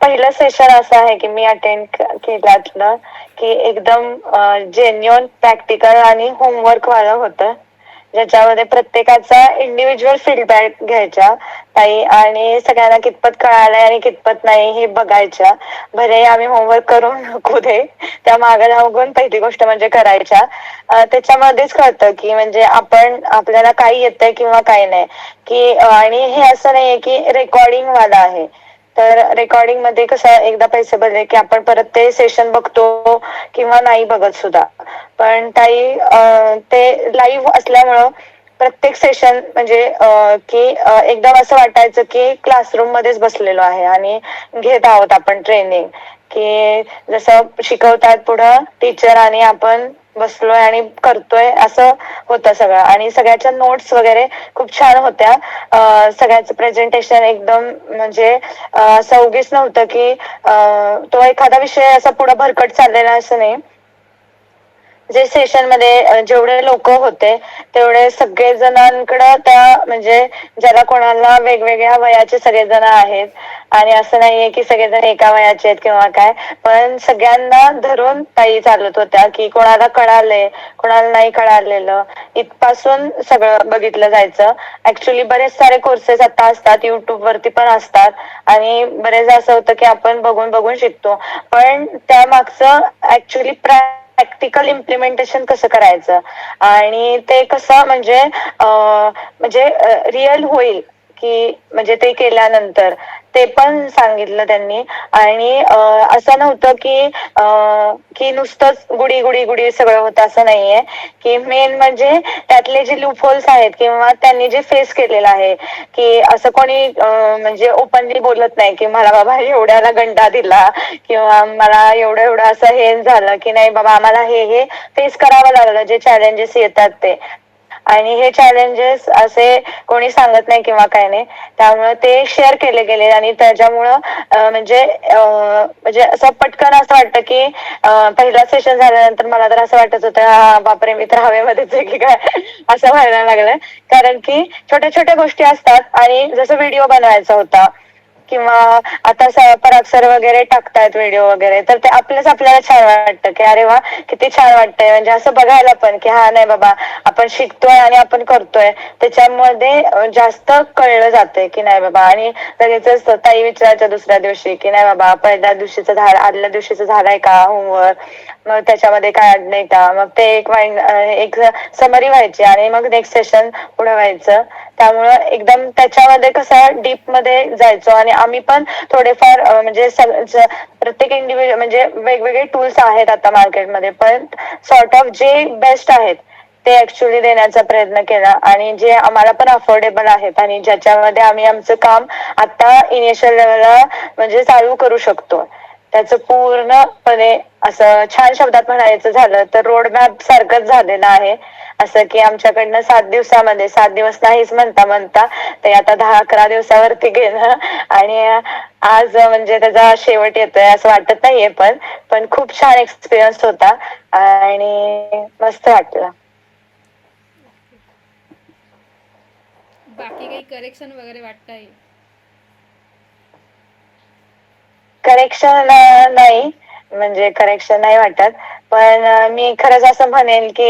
पहिलं सेशन असं आहे की मी अटेंड केल्यातलं की एकदम जेन्युअन प्रॅक्टिकल आणि होमवर्क वाला होतं, ज्याच्यामध्ये प्रत्येकाचा इंडिव्हिज्युअल फीडबॅक घ्यायच्या ताई आणि सगळ्यांना कितपत कळालंय आणि कितपत नाही हे बघायच्या. भले आम्ही होमवर्क करून नको दे, त्या मागे लागून पहिली गोष्ट म्हणजे करायच्या. त्याच्यामध्येच कळतं की म्हणजे आपण आपल्याला काय येतंय किंवा काय नाही, की आणि हे असं नाहीये की रेकॉर्डिंग वाला आहे. तर रेकॉर्डिंग मध्ये कसं एकदा पैसे भरले की आपण परत ते सेशन बघतो किंवा नाही बघत सुद्धा. पण ताई ते लाईव्ह असल्यामुळं प्रत्येक सेशन म्हणजे की एकदम असं वाटायचं की क्लासरूम मध्येच बसलेलो आहे आणि घेत आहोत आपण ट्रेनिंग, की जसं शिकवतात पुढं टीचर आणि आपण बसलोय आणि करतोय असं होतं सगळं. आणि सगळ्याच्या नोट्स वगैरे खूप छान होत्या. सगळ्याचं प्रेझेंटेशन एकदम म्हणजे असं उगीच नव्हतं की तो एखादा विषय असा पुढे भरकट चाललेला असं नाही. जे सेशन मध्ये जेवढे लोक होते तेवढे सगळे जणांकडे त्या म्हणजे ज्याला कोणाला वेगवेगळ्या वयाचे सगळेजण आहेत आणि असं नाहीये की सगळेजण एका वयाचे आहेत किंवा काय, पण सगळ्यांना धरून ताई चालत होत्या की कोणाला कळालंय कोणाला नाही कळालेलं इथपासून सगळं बघितलं जायचं. ऍक्च्युली बरेच सारे कोर्सेस आता असतात, युट्यूब वरती पण असतात आणि बरेच असं होतं की आपण बघून बघून शिकतो, पण त्या मागचं ऍक्च्युली प्रॅक्टिकल इम्प्लिमेंटेशन कसं करायचं आणि ते कसं म्हणजे रिअल होईल की म्हणजे ते केल्यानंतर ते पण सांगितलं त्यांनी. आणि असं नव्हतं की नुसतंच गुडी गुडी गुडी सगळं होतं असं नाहीये, की मेन म्हणजे त्यातले जे लूप होल्स आहेत किंवा त्यांनी जे फेस केलेलं आहे की असं कोणी म्हणजे ओपनली बोलत नाही की मला बाबा एवढ्याला गंडा दिला किंवा मला एवढं एवढं असं हे झालं की नाही बाबा आम्हाला हे फेस करावं लागलं जे चॅलेंजेस येतात ते. आणि हे चॅलेंजेस असे कोणी सांगत नाही किंवा काय नाही, त्यामुळे ते शेअर केले गेले आणि त्याच्यामुळं म्हणजे असं पटकन असं वाटतं की पहिला सेशन झाल्यानंतर मला तर असं वाटत होतं बापरे मी तर हवेमध्येच आहे की काय असं व्हायला लागलं. कारण की छोट्या छोट्या गोष्टी असतात आणि जसं व्हिडिओ बनवायचा होता किंवा आता पराग सर वगैरे टाकतायत व्हिडिओ वगैरे, तर ते आपल्याला छान वाटतं की अरे वा किती छान वाटतंय, म्हणजे असं बघायला पण की हा नाही बाबा आपण शिकतोय आणि आपण करतोय त्याच्यामध्ये जास्त कळलं जातंय की नाही बाबा. आणि लगेचच ताई विचारायच्या दुसऱ्या दिवशी की नाही बाबा पहिल्या दिवशीचं आदल्या दिवशीचं झालंय का होमवर्क, मग त्याच्यामध्ये काय अडलंय का, मग ते एक समरी व्हायची आणि मग नेक्स्ट सेशन पुढे व्हायचं. त्यामुळं एकदम त्याच्यामध्ये कसं डीप मध्ये जायचो आणि आम्ही पण थोडेफार म्हणजे प्रत्येक इंडिव्हिज्युअल म्हणजे वेगवेगळे टूल्स आहेत आता मार्केटमध्ये, पण सॉर्ट ऑफ जे बेस्ट आहेत ते ऍक्च्युली देण्याचा प्रयत्न केला आणि जे आम्हाला पण अफोर्डेबल आहेत आणि ज्याच्यामध्ये आम्ही आमचं काम आता इनिशियल लेवलला म्हणजे चालू करू शकतो. त्याचं पूर्णपणे असं छान शब्दात म्हणायचं झालं तर रोडमॅप सारखंच झालेलं आहे. असं की आमच्याकडनं 7 दिवसामध्ये 7 दिवस नाहीच म्हणता म्हणता ते आता 10-11 दिवसावरती गेलं आणि आज म्हणजे त्याचा शेवट येतोय असं वाटत नाहीये, पण खूप छान एक्सपिरियन्स होता आणि मस्त वाटलं. बाकी काही करेक्शन वगैरे वाटतंय? करेक्शन नाही, म्हणजे करेक्शन नाही वाटत, पण मी खरंच असं म्हणेन की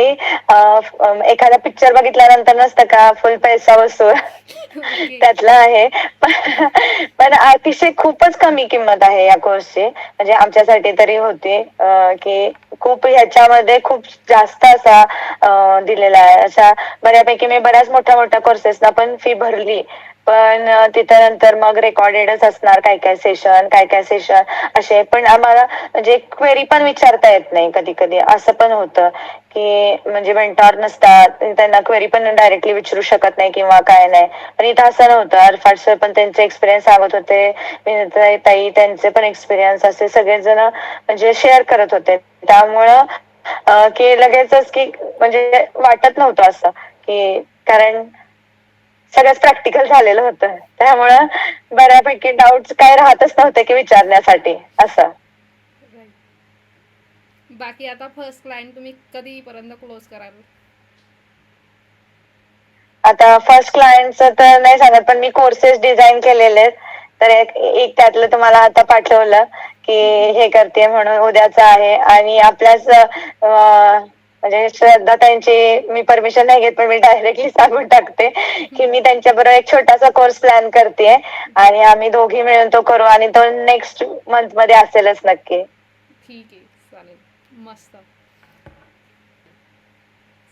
एखादा पिक्चर बघितल्यानंतर नसतं का फुल पैसा वसूल ओके. त्यातलं आहे. पण अतिशय खूपच कमी किंमत आहे या कोर्सची, म्हणजे आमच्यासाठी तरी होती की खूप ह्याच्यामध्ये खूप जास्त असा दिलेला आहे. अशा बऱ्यापैकी मी बऱ्याच मोठ्या मोठ्या कोर्सेसला पण फी भरली, पण तिथं नंतर मग रेकॉर्डेडच असणार काय काय सेशन असे, पण आम्हाला म्हणजे क्वेरी पण विचारता येत नाही कधी कधी असं पण होतं की म्हणजे मेंटॉर नसतात, त्यांना क्वेरी पण डायरेक्टली विचारू शकत नाही किंवा काय नाही. पण इथं असं नव्हतं, अरफाट सर पण त्यांचे एक्सपिरियन्स सांगत होते, ताई त्यांचे पण एक्सपिरियन्स असे सगळेजण म्हणजे शेअर करत होते. त्यामुळं की लगेचच की म्हणजे वाटत नव्हतं असं की, कारण सगळंच प्रॅक्टिकल झालेलं होतं त्यामुळं बऱ्यापैकी डाऊट्स काय राहतच नव्हते की विचारण्यासाठी असं. बाकी आता फर्स्ट क्लायंट तुम्ही कधीपर्यंत क्लोज कराल? आता फर्स्ट क्लायंटचं तर नाही सांगत, पण मी कोर्सेस डिझाईन केलेले आहेत तर एक त्यातलं तुम्हाला आता पाठवलं की हे करते म्हणून उद्याच आहे. आणि आपल्याच म्हणजे श्रद्धा त्यांची मी परमिशन नाही घेत पण मी डायरेक्टली सांगून टाकते की मी त्यांच्याबरोबर एक छोटासा कोर्स प्लॅन करते आणि आम्ही दोघी मिळून तो करू आणि तो नेक्स्ट मंथ मध्ये असेलच नक्की. ठीक आहे, चालेल, मस्त,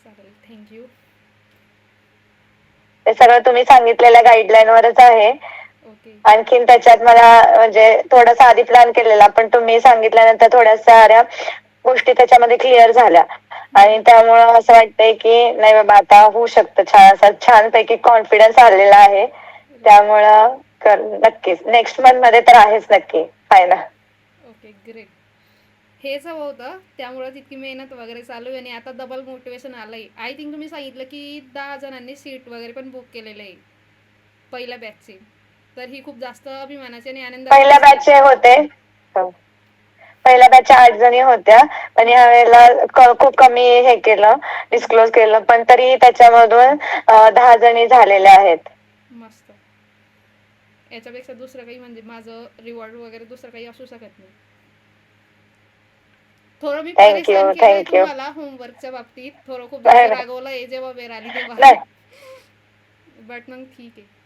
चालेल, थँक्यू. ते सगळं तुम्ही सांगितलेल्या गाईडलाईन वरच आहे. ओके. आणखीन त्याच्यात मला म्हणजे थोडासा आधी प्लॅन केलेला पण तुम्ही सांगितल्यानंतर थोड्या साऱ्या गोष्टी त्याच्यामध्ये क्लिअर झाल्या आणि त्यामुळं असं वाटतंय की नाही बाबा आता होऊ शकतं छान, असा छानपैकी कॉन्फिडन्स आलेला आहे. त्यामुळं नक्कीच नेक्स्ट मंथ मध्ये तर आहेच नक्की फायनल. Okay, great. हेच हवं होतं, त्यामुळेच इतकी मेहनत वगैरे चालू आहे आणि आता डबल मोटिवेशन आलंय. आय थिंक तुम्ही सांगितलं की 10 जणांनी सीट वगैरे पण बुक केलेलं आहे पहिल्या बॅचचे. तर ही खूप जास्त अभिमानाची आणि आनंदाची पहिल्या गोष्ट आहे. बॅचचे होते पहिल्या बॅचच्या 8 जणी होत्या पण यावेळेला खूप कमी हे केलं, डिस्क्लोज केलं, पण तरी त्याच्यामधून 10 जणी झालेल्या आहेत. मस्त. याच्यापेक्षा दुसरं काही म्हणजे माझं रिवॉर्ड वगैरे दुसरं काही असू शकत नाही. थोडं मी थँक्यू परेशान केलंय थँक्यू. तुम्हाला होमवर्कच्या बाबतीत, थोडं खूप जास्त रागवलंय जेव्हा वेळ आली तेव्हा. बट मग ठीक आहे.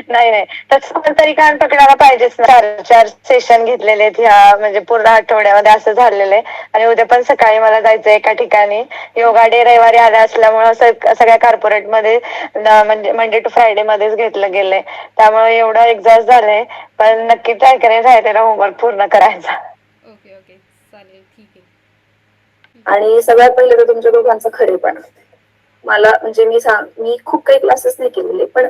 नाही नाही तसं तरी कान पकडायला पाहिजेच ना. 4 सेशन घेतलेले आहेत ह्या म्हणजे पूर्ण आठवड्यामध्ये असं झालेलं आहे. आणि उद्या पण सकाळी मला जायचं एका ठिकाणी योगा डे रविवारी आला असल्यामुळं सगळ्या कॉर्पोरेट मध्ये म्हणजे मंडे टू फ्रायडे मध्येच घेतलं गेलंय. त्यामुळे एवढं एक्झॉस्ट झालंय पण नक्की ट्राय करेन राहिलेला होमवर्क पूर्ण करायचा. ओके ओके, चालेल, ठीक आहे. आणि सगळ्यात पहिले तर तुमच्या दोघांचं खरेपण. मला म्हणजे मी खूप काही क्लासेस नाही केलेले पण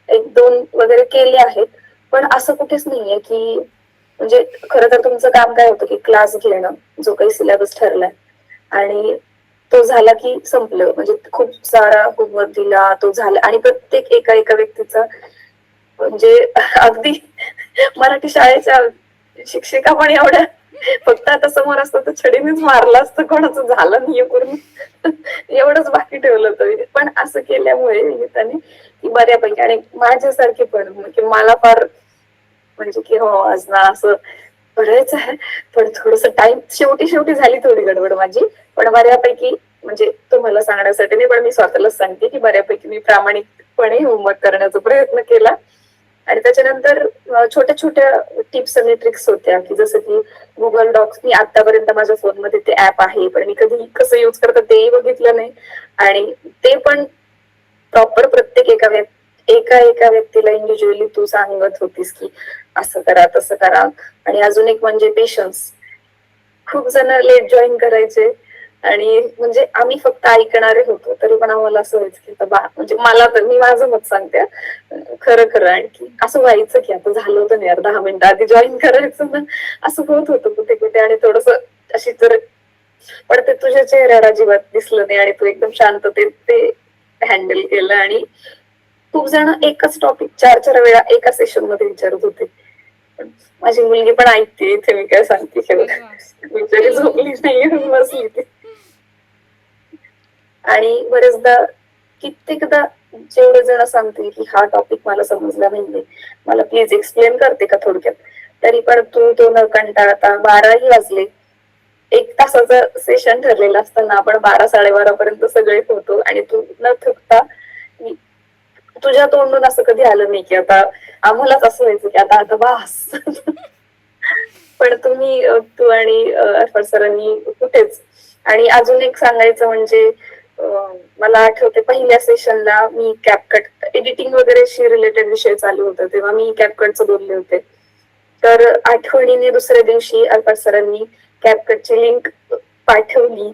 1-2 वगैरे केले आहेत. पण असं कुठेच नाहीये की म्हणजे खरं तर तुमचं काम काय होतं की क्लास घेणं, जो काही सिलेबस ठरलाय आणि तो झाला की संपलं. म्हणजे खूप सारा होमवर्क दिला तो झाला आणि प्रत्येक एका एका व्यक्तीचा म्हणजे अगदी मराठी शाळेच्या शिक्षिका पण एवढ्या फक्त आता समोर असतं तर छडीनेच मारलं असतं कोणाचं झालं नाहीये पूर्ण एवढंच बाकी ठेवलं होतं. पण असं केल्यामुळे निमित्ताने की बऱ्यापैकी आणि माझ्यासारखे पण की मला फार म्हणजे की हो आज ना असं करायचं आहे पण थोडस टाइम शेवटी झाली थोडी गडबड माझी. पण बऱ्यापैकी म्हणजे तुम्हाला सांगण्यासाठी नाही पण मी स्वतःलाच सांगते की बऱ्यापैकी मी प्रामाणिकपणे होमवर्क करण्याचा प्रयत्न केला. आणि त्याच्यानंतर छोट्या छोट्या टिप्स आणि ट्रिक्स होत्या की जसं की गुगल डॉक्स. मी आतापर्यंत माझ्या फोनमध्ये ते ऍप आहे पण मी कधी कसं युज करतात तेही बघितलं नाही. आणि ते पण प्रॉपर प्रत्येक एका एका व्यक्तीला इंडिव्हिज्युअली तू सांगत होतीस की असं करा तसं करा. आणि अजून एक म्हणजे पेशन्स. खूप जण लेट जॉईन करायचे आणि म्हणजे आम्ही फक्त ऐकणारे होतो तरी पण आम्हाला असं व्हायचं की म्हणजे मला तर मी माझं मत सांगते खरं खरं आणखी असं व्हायचं की आता झालं होतं नाही यार 10 मिनिटं आधी जॉईन करायचं ना असं होत होतं कुठे कुठे. आणि थोडस अशी तर पण ते तुझ्या चेहऱ्याला अजिबात दिसलं नाही आणि तू एकदम शांततेत ते हँडल केलं. आणि खूप जण एकच टॉपिक 4-4 वेळा एका सेशन मध्ये विचारत होते. माझी मुलगी पण ऐकते इथे मी काय सांगते अरे वा. बिचारी हॅलो. झोपली नाही बसली ती. आणि बरेचदा कित्येकदा जेवढे जण सांगतील की हा टॉपिक मला समजला नाहीये मला प्लीज एक्सप्लेन करते का थोडक्यात. तरी पण तू तो न कंटाळता 12ही वाजले 1 तासाचं सेशन ठरलेलं असताना आपण 12-12:30 पर्यंत सगळे होतो आणि तू न थकता तुझ्या तोंडून असं कधी आलं नाही की आता आम्हालाच असं व्हायचं की आता बास. पण तू आणि अफर सरांनी कुठेच. आणि अजून एक सांगायचं म्हणजे मला आठवते पहिल्या सेशनला मी कॅपकट एडिटिंग वगैरेशी रिलेटेड विषय चालू होता तेव्हा मी कॅपकटचं बोलले होते. तर आठवणीने दुसऱ्या दिवशी अल्फा सरांनी कॅपकटची लिंक पाठवली.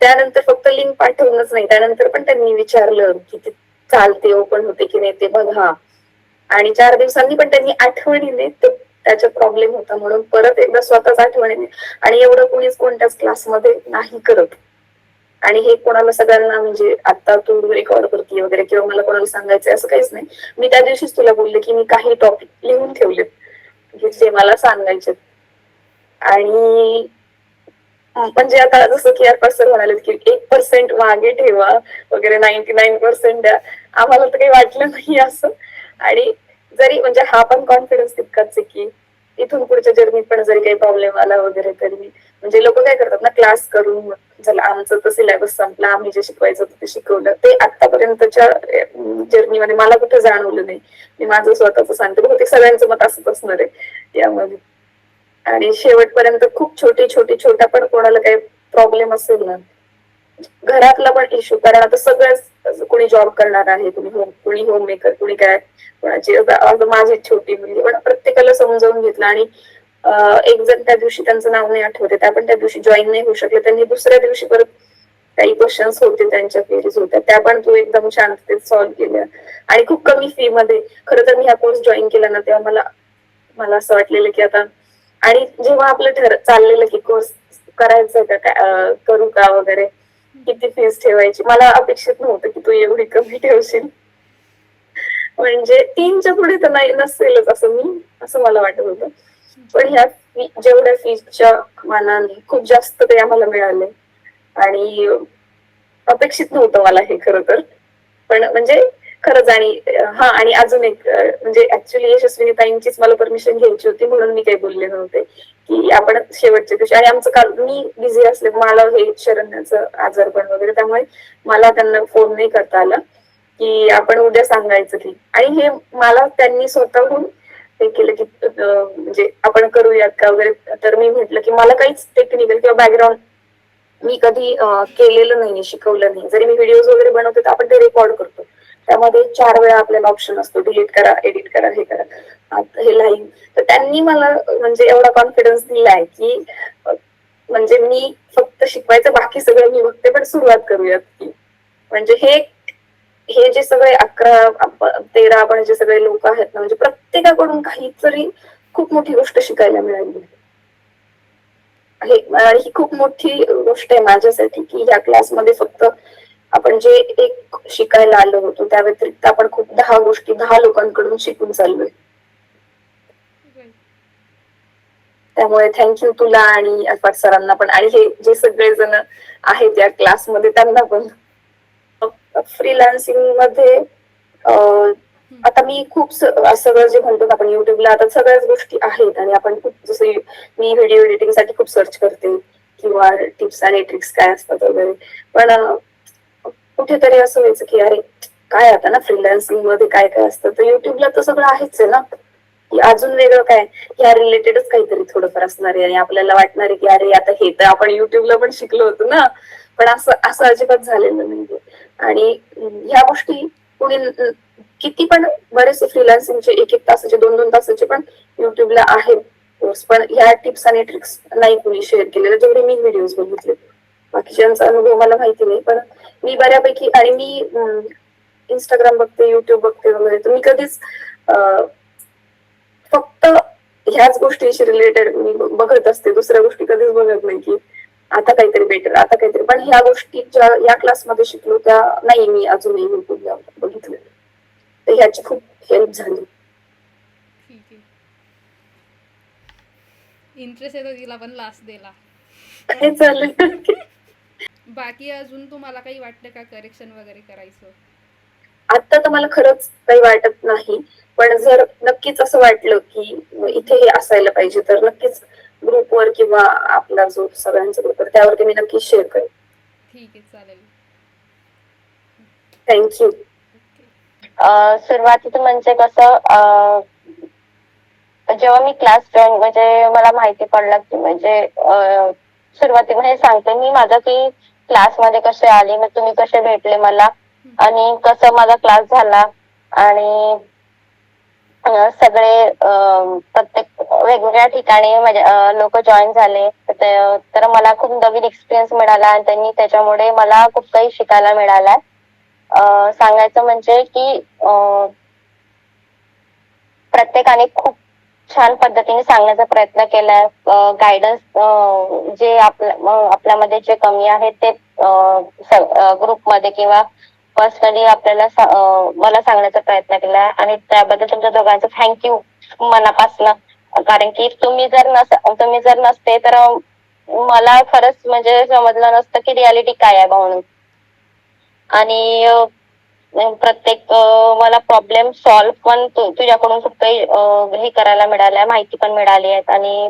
त्यानंतर फक्त लिंक पाठवूनच नाही त्यानंतर पण त्यांनी विचारलं की ते चालते ओपन होते की नाही ते बघा. आणि 4 दिवसांनी पण त्यांनी आठवणीने त्याचा प्रॉब्लेम होता म्हणून परत एकदा स्वतःच आठवणीने. आणि एवढं कोणीच कोणत्याच क्लासमध्ये नाही करत. आणि हे कोणाला सगळ्यांना म्हणजे आता तू रेकॉर्ड करते वगैरे किंवा मला कोणाला सांगायचं असं काहीच नाही. मी त्या दिवशीच तुला बोलले की मी काही टॉपिक लिहून ठेवलेत जे मला सांगायचे. आणि म्हणजे आता जसं की आर सर म्हणाले की 1% मागे ठेवा वगैरे 99% द्या, आम्हाला तर काही वाटलं नाही असं. आणि जरी म्हणजे हा पण कॉन्फिडन्स तितकाच आहे की इथून पुढच्या जर्नीत पण जरी काही प्रॉब्लेम आला वगैरे तरी म्हणजे लोक काय करतात ना, क्लास करून चला आमचं तर सिलेबस संपला, आम्ही जे शिकवायचं होतं ते शिकवलं, ते आतापर्यंतच्या जर्नीमध्ये मला कुठे जाणवलं नाही. मी माझं स्वतःच सांगते, बहुतेक सगळ्यांचं मत असंच असणार आहे यामध्ये. आणि शेवटपर्यंत खूप छोटा पण कोणाला काही प्रॉब्लेम असेल ना, घरातला पण इश्यू, कारण आता सगळ्याच कोणी जॉब करणार आहे, कोणी होम मेकर, कोणी काय, कोणाची माझी छोटी मुलगी, पण प्रत्येकाला समजावून घेतलं. आणि एक जण त्या दिवशी त्यांचं नाव नाही आठवते, त्या पण त्या दिवशी जॉईन नाही होऊ शकले, त्यांनी दुसऱ्या दिवशी परत काही क्वेश्चन्स होते त्यांच्या क्वेरीज होत्या, त्या पण तू एकदम शांततेत सॉल्व्ह केल्या आणि खूप कमी फी मध्ये. खरं तर मी हा कोर्स जॉईन केला ना, तेव्हा मला असं वाटलेलं की आता, आणि जेव्हा आपलं चाललेलं की कोर्स करायचं का करू का वगैरे, किती फीस ठेवायची, मला अपेक्षित नव्हतं की तू एवढी कमी ठेवशील. म्हणजे 3च्या पुढे तर नाही नसेलच असं मला वाटत होतं. पण ह्या जेवढ्या फीजच्या मानाने खूप जास्त ते आम्हाला मिळाले आणि अपेक्षित नव्हतं मला हे खरं तर. पण म्हणजे खरंच. आणि हा, आणि अजून एक म्हणजे ऍक्च्युली यशस्विनी ताईंचीच मला परमिशन घ्यायची होती, म्हणून मी काही बोलले नव्हते की आपण शेवटच्या दिवशी, आणि आमचं काल मी बिझी असले, मला हे शरण्याचं आजारपण वगैरे, त्यामुळे मला त्यांना फोन नाही करता आला की आपण उद्या सांगायचं की. आणि हे मला त्यांनी स्वतःहून हे केलं की म्हणजे आपण करूयात का वगैरे. तर मी म्हटलं की मला काहीच टेक्निकल किंवा बॅकग्राऊंड मी कधी केलेलं नाही, शिकवलं नाही. जरी मी व्हिडिओज वगैरे बनवते तर आपण ते रेकॉर्ड करतो, त्यामध्ये 4 वेळा आपल्याला ऑप्शन असतो, डिलीट करा, एडिट करा, हे करा, हे लाईव्ह. तर त्यांनी मला म्हणजे एवढा कॉन्फिडन्स दिलाय की म्हणजे मी फक्त शिकवायचं, बाकी सगळं मी बघते, पण सुरुवात करूयात की. म्हणजे हे जे सगळे 11-13 आपण जे सगळे लोक आहेत ना, म्हणजे प्रत्येकाकडून काहीतरी खूप मोठी गोष्ट शिकायला मिळाली. आणि ही खूप मोठी गोष्ट आहे माझ्यासाठी की ह्या क्लासमध्ये फक्त आपण जे एक शिकायला आलो होतो त्या व्यतिरिक्त आपण खूप 10 गोष्टी 10 लोकांकडून शिकून चाललोय. त्यामुळे थँक्यू तुला आणि अफाट सरांना पण, आणि हे जे सगळे जण आहेत या क्लासमध्ये त्यांना पण. फ्रीलान्सिंग मध्ये आता मी खूप सगळं जे म्हणतो आपण युट्यूबला आता सगळ्याच गोष्टी आहेत, आणि आपण खूप जसे मी व्हिडिओ एडिटिंग साठी खूप सर्च करते किंवा टिप्स आणि ट्रिक्स काय असतात वगैरे. पण कुठेतरी असं व्हायचं की अरे काय आता ना फ्रीलान्सिंग मध्ये काय काय असतं, तर युट्यूबला तर सगळं आहेच आहे ना, की अजून वेगळं काय, ह्या रिलेटेडच काहीतरी थोडंफार असणार आहे. आणि आपल्याला वाटणार आहे की अरे आता हे तर आपण युट्यूबला पण शिकलो होतो ना, पण असं असं अजिबात झालेलं नाहीये. आणि ह्या गोष्टी कुणी किती पण बरेचसे फ्रीलान्सिंगचे 1-1 तासाचे 2-2 तासाचे पण युट्यूबला आहेत कोर्स, पण ह्या टिप्स आणि ट्रिक्स नाही कुणी शेअर केलेले जेवढे मी व्हिडिओज बघितले. बाकीच्यांचा अनुभव मला माहिती नाही, पण मी बऱ्यापैकी, आणि मी इंस्टाग्राम बघते, युट्यूब बघते वगैरे, तर मी कधीच फक्त ह्याच गोष्टीशी रिलेटेड मी बघत असते, दुसऱ्या गोष्टी कधीच बघत नाही की आता काहीतरी बेटर, आता काहीतरी. पण ह्या गोष्टी ज्या या क्लासमध्ये शिकलो त्या नाही मी अजूनही युट्यूबला बघितले, तर ह्याची खूप हेल्प झाली. ठीक आहे. इंटरेस्ट येतो तिला पण लास्ट देला. काय चालेल. बाकी अजून तुम्हाला काही वाटतं का करेक्शन वगैरे करायचं? आता तर मला खरंच काही वाटत नाही, पण जर नक्कीच असं वाटलं की इथे हे असायला पाहिजे तर नक्कीच ग्रुपवर किंवा आपला जो सगळ्यांचा ग्रुप आहे त्यावरती मी नक्कीच शेअर करेन. ठीक आहे, चालेल. थँक्यू. सुरुवातीचं म्हणजे कसं, जेव्हा मी क्लास जॉईन म्हणजे मला माहिती पडलं की म्हणजे सुरुवातीमध्ये सांगते मी माझं की क्लासमध्ये कसे आले, मग तुम्ही कसे भेटले मला आणि कसं माझा क्लास झाला. आणि सगळे प्रत्येक वेगवेगळ्या ठिकाणी म्हणजे लोक जॉईन झाले, तर मला खूप नवीन एक्सपिरियन्स मिळाला आणि त्यांनी त्याच्यामुळे मला खूप काही शिकायला मिळालं. सांगायचं म्हणजे की प्रत्येकाने खूप छान पद्धतीने सांगण्याचा प्रयत्न केलाय. गायडन्स जे आपल्यामध्ये जे कमी आहे ते ग्रुपमध्ये किंवा पर्सनली आपल्याला मला सांगण्याचा प्रयत्न केलाय, आणि त्याबद्दल तुमच्या दोघांचं थँक्यू मनापासून. कारण की तुम्ही जर नसते तर मला खरंच म्हणजे समजलं नसतं की रियालिटी काय आहे म्हणून. आणि प्रत्येक मला प्रॉब्लेम सॉल्व्ह पण तुझ्याकडून खूप काही हे करायला मिळालंय, माहिती पण मिळाली आहेत. आणि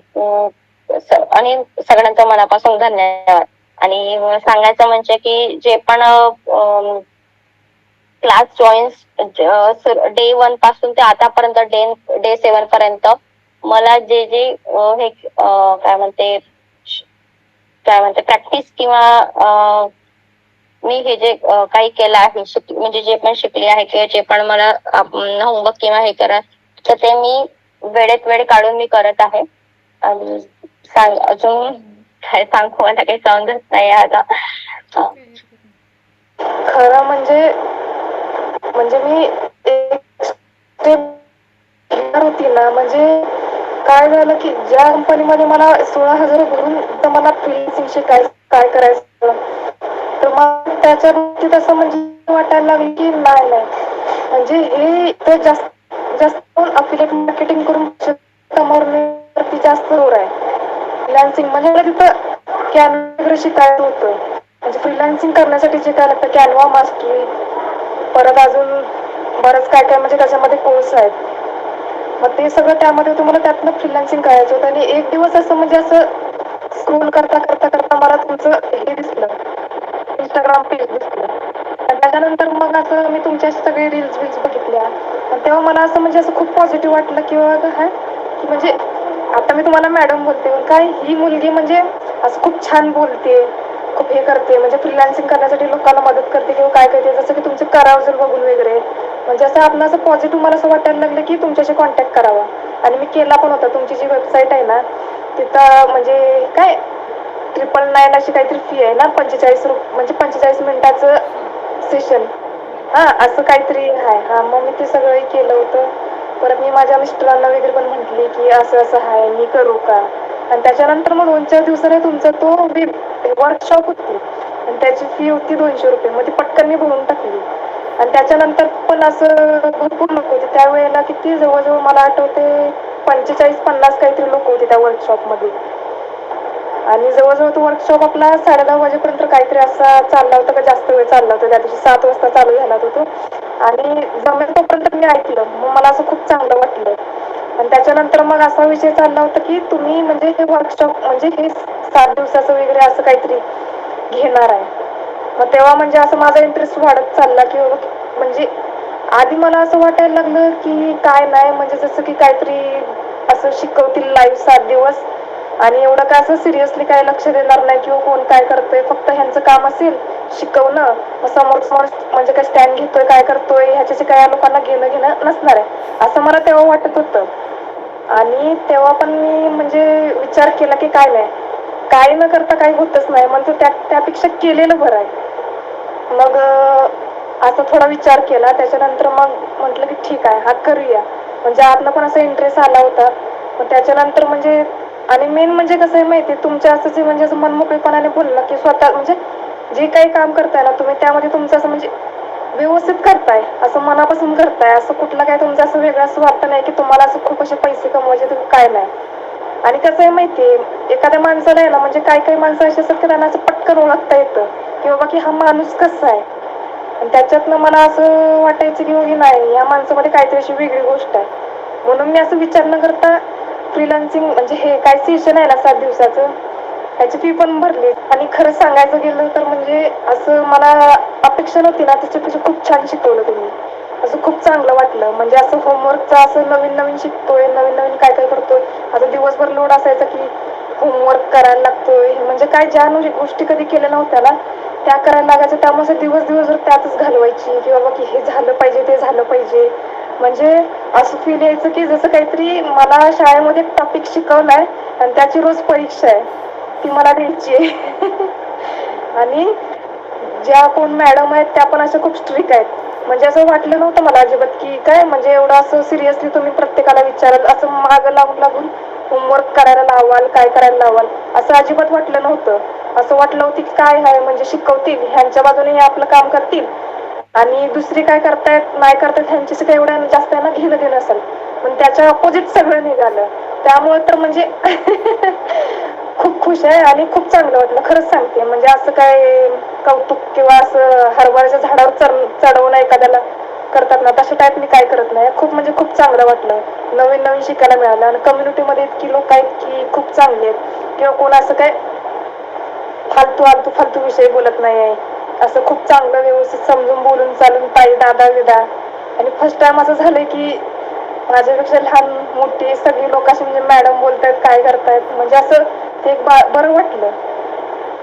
आणि सगळ्यांचं मनापासून धन्यवाद. आणि सांगायचं म्हणजे की जे पण क्लास जॉईन डे 1 पासून ते आतापर्यंत डे 7 पर्यंत मला जे जे हे काय म्हणते प्रॅक्टिस किंवा मी हे जे काही केलं आहे, म्हणजे जे पण शिकले आहे किंवा जे पण मला होमवर्क किंवा हे करा, तर ते मी वेळेत वेळ काढून मी करत आहे. आणि अजून काय सांगू, मला काही समजत नाही आता. काही हरकत नाही. खरं म्हणजे मी एक step घेणार होती ना, म्हणजे काय झालं की ज्या कंपनीमध्ये मला 16,000 भरून तर मला फ्रीलान्सिंग शिकायचं काय करायचं, तर मग त्याच्या बाबतीत असं म्हणजे वाटायला लागलं की नाही म्हणजे हे तर जास्त अफिलिएट मार्केटिंग करून कमावण्यावरती जास्त जोर आहे. फ्रीलान्सिंग म्हणजे मला तिथं कॅनव्हा शिकायचं होतं. म्हणजे फ्रीलान्सिंग करण्यासाठी जे काय लागतं, कॅनव्हा मास्टरी, परत अजून बरंच काय काय म्हणजे त्याच्यामध्ये कोर्स आहेत. मग ते सगळं त्यामध्ये तुम्हाला त्यातनं फ्रीलान्सिंग करायचं होतं. आणि एक दिवस असं म्हणजे असं स्क्रोल करता करता करता मला तुमचं हे दिसलं, इंस्टाग्राम पेज दिसलं. आणि त्याच्यानंतर मग असं मी तुमच्या सगळे रील्स बघितल्या. आणि तेव्हा मला असं म्हणजे असं खूप पॉझिटिव्ह वाटलं की काय की म्हणजे आता मी तुम्हाला मॅडम बोलते, काय ही मुलगी म्हणजे असं खूप छान बोलते, खूप हे करते, म्हणजे फ्रीलान्सिंग करण्यासाठी लोकांना मदत करते किंवा काय करते, जसं की तुमचे करावजर बघून वगैरे म्हणजे असं आपलं असं पॉझिटिव्ह मला असं वाटायला लागलं की तुमच्याशी कॉन्टॅक्ट करावा. आणि मी केला पण होता. तुमची जी वेबसाईट आहे ना, तिथं म्हणजे काय 999 अशी काहीतरी फी आहे ना, 45 म्हणजे 45 मिनिटाचं हां, सेशन. राईट. हां, असं काहीतरी आहे. हां, मग मी ते सगळं केलं होतं. परत मी माझ्या मिस्टरांना वगैरे पण म्हटली की असं असं आहे, मी करू का. आणि त्याच्यानंतर मग 2-4 दिवसाने तुमचा तो वर्कशॉप होती आणि त्याची फी होती 200 रुपये. मग ती पटकन मी भरून टाकली. आणि त्याच्यानंतर पण असं भरपूर लोक होते त्यावेळेला, किती जवळजवळ मला आठवते 45-50 काहीतरी लोक होते त्या वर्कशॉपमध्ये. आणि जवळजवळ तो वर्कशॉप आपला 10:30 वाजेपर्यंत काहीतरी असा चालला होता, का जास्त वेळ चालला होता. त्या दिवशी 7 वाजता चालू झाला होता तो. आणि जमेल तोपर्यंत मी ऐकलं, मग मला असं खूप चांगलं वाटलं. आणि त्याच्यानंतर मग असा विषय चालला होता की तुम्ही म्हणजे हे वर्कशॉप म्हणजे हे 7 दिवसाचं वगैरे असं काहीतरी घेणार आहे. मग तेव्हा म्हणजे असं माझा इंटरेस्ट वाढत चालला की म्हणजे आधी मला असं वाटायला लागलं की काय नाही, म्हणजे जसं की काहीतरी असं शिकवतील लाईव्ह 7 दिवस आणि एवढं काय असं सिरियसली काय लक्ष देणार नाही किंवा कोण काय करतंय, फक्त ह्यांचं काम असेल शिकवणं. मग समोर म्हणजे काय स्टँड घेतोय काय करतोय ह्याच्याशी काय लोकांना घेणं नसणार आहे, असं मला तेव्हा वाटत होतं. आणि तेव्हा पण मी म्हणजे विचार केला की काय नाही, काय न करता काही होतच नाही, म्हणजे त्यापेक्षा केलेलं बरं आहे. मग असा थोडा विचार केला. त्याच्यानंतर मग म्हटलं की ठीक आहे, हा करूया. म्हणजे आतनं पण असा इंटरेस्ट आला होता. मग त्याच्यानंतर म्हणजे आणि मेन म्हणजे कसं आहे माहिती आहे, तुमच्या असं म्हणजे असं मनमोकळेपणाने बोललं की स्वतः म्हणजे जे काही काम करताय ना तुम्ही, त्यामध्ये तुमचं असं म्हणजे व्यवस्थित करताय, असं मनापासून करताय, असं कुठलं काय तुमचं असं वेगळं स्वार्थ नाही की तुम्हाला असं खूप असे पैसे कमवायचे, तुम्ही काय नाही. आणि कसं आहे माहितीये, एखाद्या माणसाला आहे ना, म्हणजे काही काही माणसं अशी असतात की त्यांना असं पटकन ओळखता येतं की बाबा की हा माणूस कसा आहे. आणि त्याच्यातनं मला असं वाटायचं की नाही, या माणसामध्ये काहीतरी अशी वेगळी गोष्ट आहे. म्हणून मी असं विचार न करता फ्रीलान्सिंग म्हणजे हे काय सेशन आहे ना 7 दिवसाचं, त्याची फी पण भरली. आणि खरं सांगायचं गेलं तर म्हणजे असं मला अपेक्षा नव्हती ना, त्याच्यापेक्षा खूप छान शिकवलं तुम्ही. असं खूप चांगलं वाटलं. म्हणजे असं होमवर्कचं असं नवीन नवीन शिकतोय, नवीन नवीन काय काय करतोय. आता दिवसभर लोड असायचा की होमवर्क करायला लागतोय, म्हणजे काय ज्या गोष्टी कधी केल्या नव्हत्या ना त्या करायला लागायचं. त्यामुळे दिवसभर त्यातच घालवायची की बाबा की हे झालं पाहिजे, ते झालं पाहिजे. म्हणजे असं फील यायचं की जसं काहीतरी मला शाळेमध्ये टॉपिक शिकवलाय आणि त्याची रोज परीक्षा आहे, ती मला द्यायची आहे. आणि ज्या कोण मॅडम आहेत त्या पण अशा खूप स्ट्रिक्ट आहेत. म्हणजे असं वाटलं नव्हतं मला अजिबात की काय म्हणजे एवढं असं सिरियसली तुम्ही प्रत्येकाला विचाराल, असं मागं लागून लागून होमवर्क करायला लावाल, काय करायला लावाल, असं अजिबात वाटलं नव्हतं. असं वाटलं होतं की काय आहे म्हणजे शिकवतील, ह्यांच्या बाजूने हे आपलं काम करतील आणि दुसरी काय करतायत नाही करतायत ह्यांच्याशी काही एवढं जास्त यांना घेणं देणं असेल. पण त्याच्या अपोजिट सगळं निघालं. त्यामुळे तर म्हणजे खूप खुश आहे आणि खूप चांगलं वाटलं, खरंच सांगते. म्हणजे असं काय कौतुक किंवा असं हरभऱ्याच्या झाडावर चढवणं एखाद्याला करतात ना, तशा टाईप मी काय करत नाही. खूप म्हणजे खूप चांगलं वाटलं, नवीन नवीन शिकायला मिळालं. आणि कम्युनिटीमध्ये इतकी लोक आहेत की खूप चांगली आहेत, किंवा कोण असं काय फालतू विषय बोलत नाही आहे. असं खूप चांगलं व्यवस्थित समजून बोलून चालून ताई दादा विदा. आणि फर्स्ट टाइम असं झालं की माझ्यापेक्षा लहान मोठी सगळी लोक अशी म्हणजे मॅडम बोलतायत, काय करतायत, म्हणजे असं ते एक बरं वाटलं.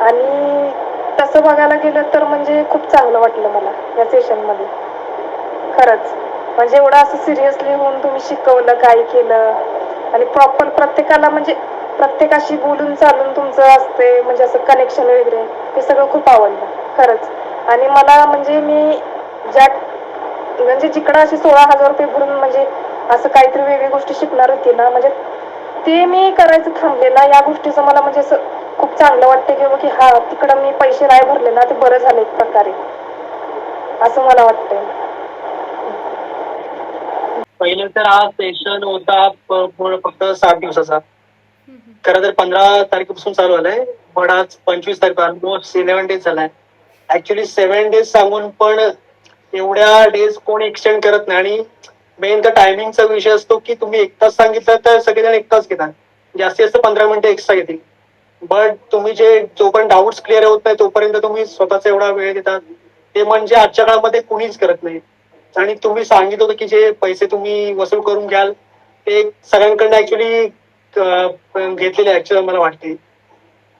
आणि तसं बघायला गेलं तर म्हणजे खूप चांगलं वाटलं मला या सेशनमध्ये, खरंच. म्हणजे एवढं असं सिरियसली होऊन तुम्ही शिकवलं, काय केलं, आणि प्रॉपर प्रत्येकाला म्हणजे प्रत्येकाशी बोलून चालून तुमचं असते म्हणजे असं कनेक्शन वगैरे, ते सगळं खूप आवडलं, खरंच. आणि मला म्हणजे मी ज्या म्हणजे जिकडं असे 16,000 रुपये भरून म्हणजे असं काहीतरी वेगळी गोष्टी शिकणार होती ना, म्हणजे ते मी करायचं थांबले ना, या गोष्टीचं मला म्हणजे असं खूप चांगलं वाटतं की की हा, तिकडं मी पैसे नाही भरले ना, ते बरं झालं एक प्रकारे, असं मला वाटतंय. पहिले तर हा सेशन होता फक्त 7 दिवसाचा. खरं तर 15 तारखेपासून चालू झालाय, पण आज 25 तारीख, ऑलमोस्ट 11 डेज झालाय. ऍक्च्युली 7 डेज सांगून पण एवढ्या डेज कोणी एक्सटेंड करत नाही. आणि मेन तर टायमिंगचा विषय असतो की तुम्ही 1 तास सांगितलं तर सगळेजण 1 तास घेतात, जास्तीत जास्त 15 मिनिटं एक्स्ट्रा घेतील. बट तुम्ही जोपर्यंत डाऊट्स क्लिअर होत नाही तोपर्यंत तुम्ही स्वतःचा एवढा वेळ देतात, ते म्हणजे आजच्या काळामध्ये कुणीच करत नाही. आणि तुम्ही सांगितलं होतं की जे पैसे तुम्ही वसूल करून घ्याल ते सगळ्यांकडनं ऍक्च्युली घेतलेले ऍक्च्युअली मला वाटते.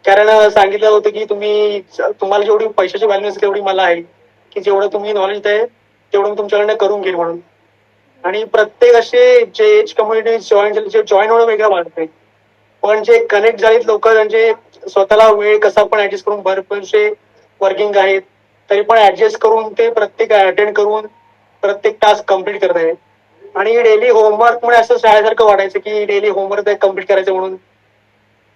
कारण सांगितलं होतं की तुम्हाला जेवढी पैशाची व्हॅल्यू असेल तेवढी मला आहे, की जेवढं तुम्ही नॉलेज द्याल तेवढं मी तुमच्याकडनं करून घेईल म्हणून. आणि प्रत्येक असे जे एज कम्युनिटी जॉईन होणं वेगळं वाटतंय, पण जे कनेक्ट झालेत लोक, म्हणजे स्वतःला वेळ कसा पण ऍडजस्ट करून, भरपूरसे वर्किंग आहेत तरी पण ऍडजस्ट करून ते प्रत्येक अटेंड करून प्रत्येक टास्क कम्प्लीट करत आहेत. आणि डेली होमवर्क मुळे असं शाळेसारखं वाटायचं की डेली होमवर्क कम्प्लीट करायचं म्हणून.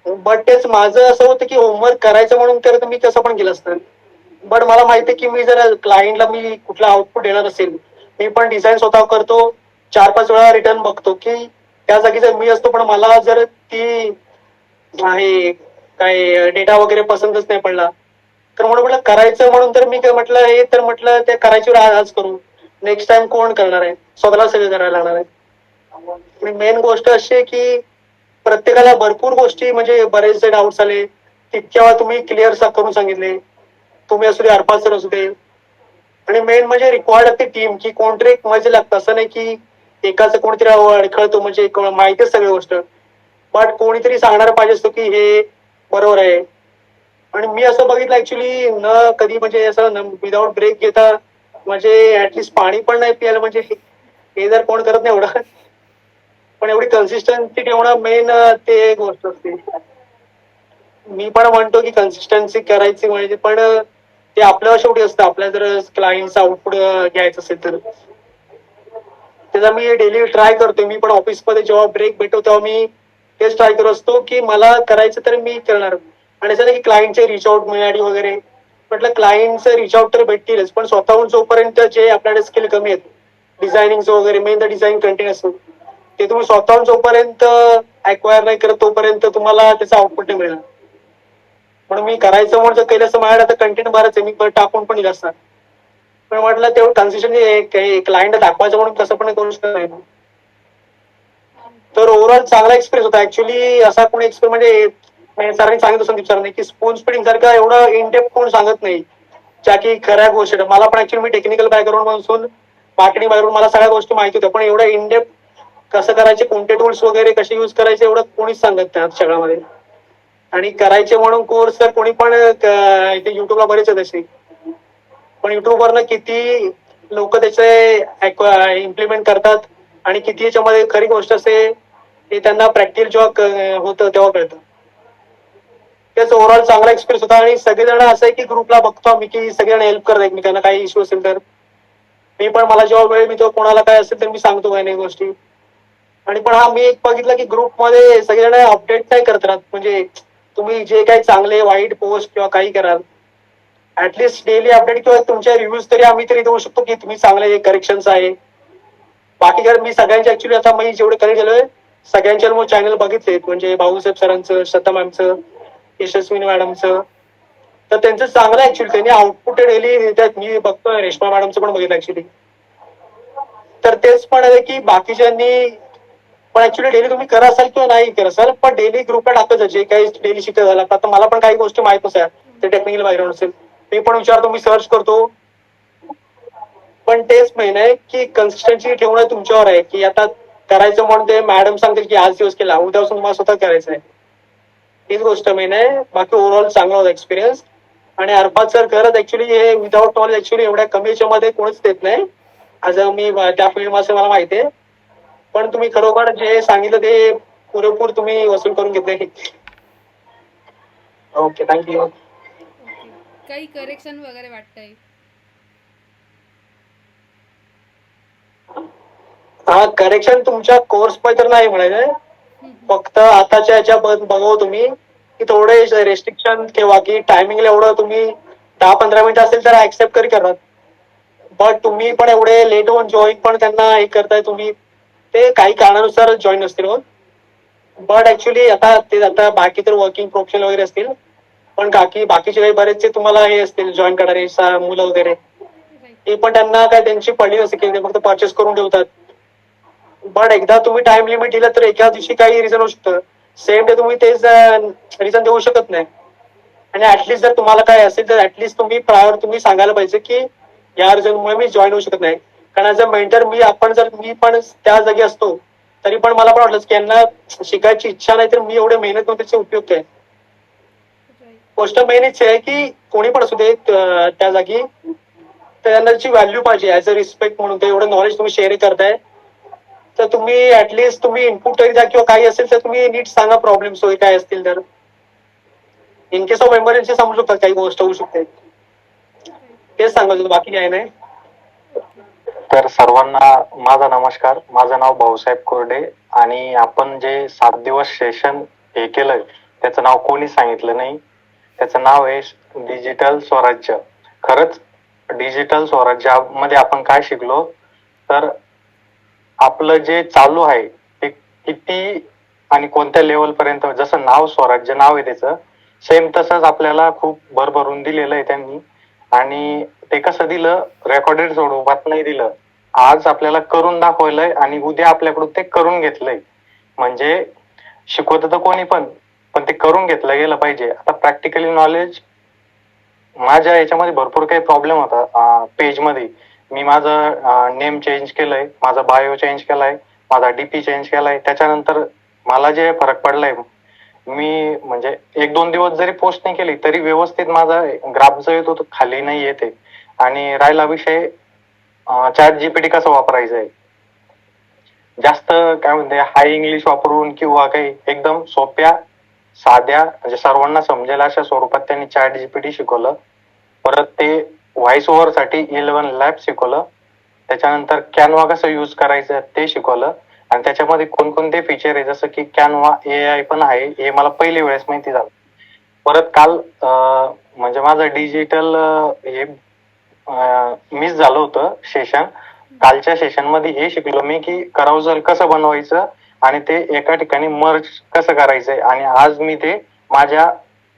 बट तेच माझं असं होतं की होमवर्क करायचं म्हणून तर मी तसं पण केलं असतं. बट मला माहिती आहे की मी जर क्लायंटला मी कुठला आउटपुट देणार असेल, मी पण डिझाईन स्वतः करतो, 4-5 वेळा रिटर्न बघतो की त्या जागी जर मी असतो पण मला जर ती आहे काय डेटा वगैरे पसंतच नाही पडला तर म्हणून म्हटलं करायचं म्हणून तर मी काय म्हटलं हे तर म्हटलं ते करायची आज करू, नेक्स्ट टाइम कोण करणार आहे, स्वतःला सगळं करायला लागणार आहे. मेन गोष्ट अशी आहे की प्रत्येकाला भरपूर गोष्टी म्हणजे बरेचसे डाऊट्स आले, तितक्या वेळा तुम्ही क्लिअर करून सांगितले, तुम्ही असू दे अर्पात सर असू दे. आणि मेन म्हणजे रिक्वायर्ड असते टीम, की कोणतरी एक मजे लागतं, असं नाही की एकाच कोणतरी अडखळतो म्हणजे माहितीच सगळी गोष्ट, बट कोणीतरी सांगणार पाहिजे असतो की हे बरोबर आहे. आणि मी असं बघितलं ऍक्च्युली न कधी म्हणजे असं विदाऊट ब्रेक घेता म्हणजे ऍटलिस्ट पाणी पण नाही प्यायला, म्हणजे हे जर कोण करत नाही एवढं, पण एवढी कन्सिस्टन्सी ठेवणं मेन ते गोष्ट असते. मी पण म्हणतो की कन्सिस्टन्सी करायची म्हणजे, पण ते आपल्यावर शेवटी असतं, आपल्या जर क्लायंटचा आउटपुट घ्यायचं असेल तर. त्याचा मी डेली ट्राय करतोय, मी पण ऑफिसमध्ये जेव्हा ब्रेक भेटतो तेव्हा मी तेच ट्राय करत असतो की मला करायचं तर मी करणार. आणि असं नाही की क्लायंटचे रिच आउट मिळाली वगैरे, म्हटलं क्लायंटचे रिच आउट तर भेटतीलच, पण स्वतःहून जोपर्यंत जे आपल्याकडे स्किल कमी आहेत डिझायनिंगचं वगैरे, मेन द डिझाईन कंटेंट असतो, ते तुम्ही स्वतःहून जोपर्यंत अक्वायर नाही करत तोपर्यंत तुम्हाला त्याचा आउटपुट नाही मिळणार. म्हणून मी करायचं म्हणून केलं असं माझ्याकडे आता कंटेंट बरंच आहे, मी टाकून पण दिलं असतात, पण म्हटलं तेवढं कन्सिस्टन्सी क्लायंट दाखवायचं म्हणून कसं पण करू शकत नाही. तर ओव्हरऑल चांगला एक्सपिरियन्स होता. ऍक्च्युली असा कोणी एक्सपिरियन्स म्हणजे सरांनी सांगितलं संदीप सरांनी की स्पून स्पिटिंग सारखं एवढं इन डेप्थ कोण सांगत नाही, ज्या की खऱ्या गोष्टी. मला पण ऍक्च्युली मी टेक्निकल बॅकग्राऊंड पासून मार्केटिंग बॅकग्राऊंड, मला सगळ्या गोष्टी माहिती होत्या, पण एवढं इन डेप्थ कसं करायचे, कोणते टूल्स वगैरे कसे यूज करायचे एवढं कोणीच सांगत नाही सगळ्यामध्ये. आणि करायचे म्हणून कोर्स तर कोणी पण इथे युट्यूबला बरेच आहेत असे, पण युट्यूबवरनं किती लोक त्याचे इम्प्लिमेंट करतात आणि किती याच्यामध्ये खरी गोष्ट असते हे त्यांना प्रॅक्टिकल जेव्हा होतं तेव्हा कळतं. त्याच ओव्हरऑल चांगला एक्सपिरियन्स होता. आणि सगळेजण असं आहे की ग्रुपला बघतो आम्ही की सगळेजण हेल्प करतात एकमेकांना, काही इश्यू असेल तर. मी पण मला जेव्हा वेळ मिळतो कोणाला काय असेल तर मी सांगतो काही नाही गोष्टी. आणि पण हा मी एक बघितलं की ग्रुपमध्ये सगळेजण अपडेट नाही करत राहत, म्हणजे तुम्ही जे काही चांगले वाईट पोस्ट किंवा काही कराल ऍटलिस्ट डेली अपडेट किंवा तुमच्या रिव्ह्यूज तरी आम्ही तरी देऊ शकतो की तुम्ही चांगले करेक्शन्स आहे. बाकी जर मी सगळ्यांचे ऍक्च्युली आता मी जेवढे कनेक्ट झालोय सगळ्यांचे मग चॅनल बघितलेत, म्हणजे भाऊसाहेब सरांचं, श्रद्धा मॅमचं, यशस्विनी मॅडमचं. तर त्यांचं चांगलं ऍक्च्युली त्यांनी आउटपुट डेली देतात. मी बघतोय रेश्मा मॅडमचं पण बघितलं ऍक्च्युली. तर तेच पण आहे की बाकीच्यांनी पण ऍक्च्युली डेली तुम्ही करा असाल किंवा नाही करा असाल पण डेली ग्रुपला टाकत जे काही डेली शिकत झाला. आता मला पण काही गोष्टी माहित नसत्या ते टेक्निकल बॅकग्राऊंड असेल मी पण विचारतो मी सर्च करतो. पण तेच मेन आहे की कन्सिस्टन्सी ठेवणं तुमच्यावर आहे की आता करायचं म्हणून ते मॅडम सांगतील की आज दिवस केला उद्यापासून मला स्वतः करायचं आहे. हीच गोष्ट मेन आहे. बाकी ओव्हरऑल चांगला होता एक्सपिरियन्स. आणि अर्थात सर खरंच ऍक्च्युली हे विदाउट नॉलेज ऍक्च्युली एवढ्या कमी याच्यामध्ये कोणीच देत नाही. आज मी त्या फील्डमध्ये मला माहिती आहे. पण तुम्ही खरोखर जे सांगितलं ते पुरेपूर तुम्ही वसूल करून घेतले. Okay thank you. ओके. काही करेक्शन वगैरे वाटतंय? हा करेक्शन तुमच्या कोर्स मध्ये तर नाही म्हणायचं. फक्त आताच्या ह्याच्या बघाव तुम्ही की थोडे रेस्ट्रिक्शन ठेवा की टायमिंगला एवढं तुम्ही 10-15 मिनिटं असेल तर ऍक्सेप्ट करी करणार. बट तुम्ही पण एवढे लेट होऊन जॉईन पण त्यांना हे करताय तुम्ही ते काही कारणानुसार जॉईन असतील होत. बट ऍक्च्युली आता बाकी तर वर्किंग प्रोफेशनल वगैरे असतील पण बाकीचे काही बरेचसे तुम्हाला हे असतील जॉईन करणारे मुलं वगैरे राईट. ते पण त्यांना काय त्यांची पडली नसते की ते फक्त परचेस करून ठेवतात. बट एकदा तुम्ही टाइम लिमिट दिलं तर एका दिवशी काही रिझन होऊ शकतं. सेम डे तुम्ही तेच रिझन देऊ शकत नाही. आणि ऍटलीस्ट जर तुम्हाला काय असेल तर ऍटलीस्ट तुम्ही प्रायर तुम्ही सांगायला पाहिजे की या रिझनमुळे मी जॉईन होऊ शकत नाही. कारण ऍज अ मेंटर मी पण त्या जागी असतो तरी पण मला पण वाटलं की यांना शिकायची इच्छा नाही तर मी एवढे मेहनत करून त्याचे उपयोग काय. राईट. गोष्ट मेन हीच आहे की कोणी पण असू दे त्या जागी त्यांना त्याची व्हॅल्यू पाहिजे ऍज अ रिस्पेक्ट म्हणून ते एवढं नॉलेज तुम्ही शेअर करताय तर तुम्ही ऍटलीस्ट तुम्ही इनपुट तरी द्या किंवा काही असेल तर तुम्ही नीट सांगा प्रॉब्लेम्स वगैरे काय असतील तर इन केस ऑफ एमर्जन्सी समजू शकतात काही गोष्ट होऊ शकते. तेच सांगायचं होतं बाकी काही नाही. ओके. तर सर्वांना माझा नमस्कार. माझं नाव भाऊसाहेब कोरडे आणि आपण जे 7 दिवस सेशन हे केलंय त्याचं नाव कोणी सांगितलं नाही. त्याचं नाव आहे डिजिटल स्वराज्य. खरंच डिजिटल स्वराज्यामध्ये आपण काय शिकलो तर आपलं जे चालू आहे ते किती आणि कोणत्या लेवल पर्यंत जसं नाव स्वराज्य नाव आहे त्याचं सेम तसंच आपल्याला खूप भरभरून दिलेलं आहे त्यांनी. आणि ते कसं दिलं रेकॉर्डेड स्वरूपात नाही दिलं. आज आपल्याला करून दाखवलंय आणि उद्या आपल्याकडून ते करून घेतलंय. म्हणजे शिकवत तर कोणी पण ते करून घेतलं गेलं पाहिजे. आता प्रॅक्टिकली नॉलेज माझ्या याच्यामध्ये भरपूर काही प्रॉब्लेम होता पेजमध्ये. मी माझं नेम चेंज केलंय, माझा बायो चेंज केलाय, माझा डीपी चेंज केलाय. त्याच्यानंतर मला जे फरक पडलाय मी म्हणजे 1-2 दिवस जरी पोस्ट नाही केली तरी व्यवस्थित माझा ग्राफ जो येतो तो खाली नाही येते. आणि राहिला विषय चॅट जीपीटी कसं वापरायचं आहे. जास्त काय म्हणते हाय इंग्लिश वापरून किंवा काही एकदम सोप्या साध्या म्हणजे सर्वांना समजेल अशा स्वरूपात त्यांनी चॅट जीपीटी शिकवलं. परत ते व्हॉइस ओव्हर साठी 11 लॅब शिकवलं. त्याच्यानंतर कॅनवा कसं यूज करायचं ते शिकवलं. आणि त्याच्यामध्ये कोणकोणते फीचर आहे जसं की कॅनवा AI पण आहे हे मला पहिली वेळेस माहिती झालं. परत काल म्हणजे माझं डिजिटल हे मिस झालं होतं सेशन. कालच्या सेशन मध्ये हे शिकलो मी की कराउजल कसं बनवायचं आणि ते एका ठिकाणी मर्ज कसं करायचंय. आणि आज मी ते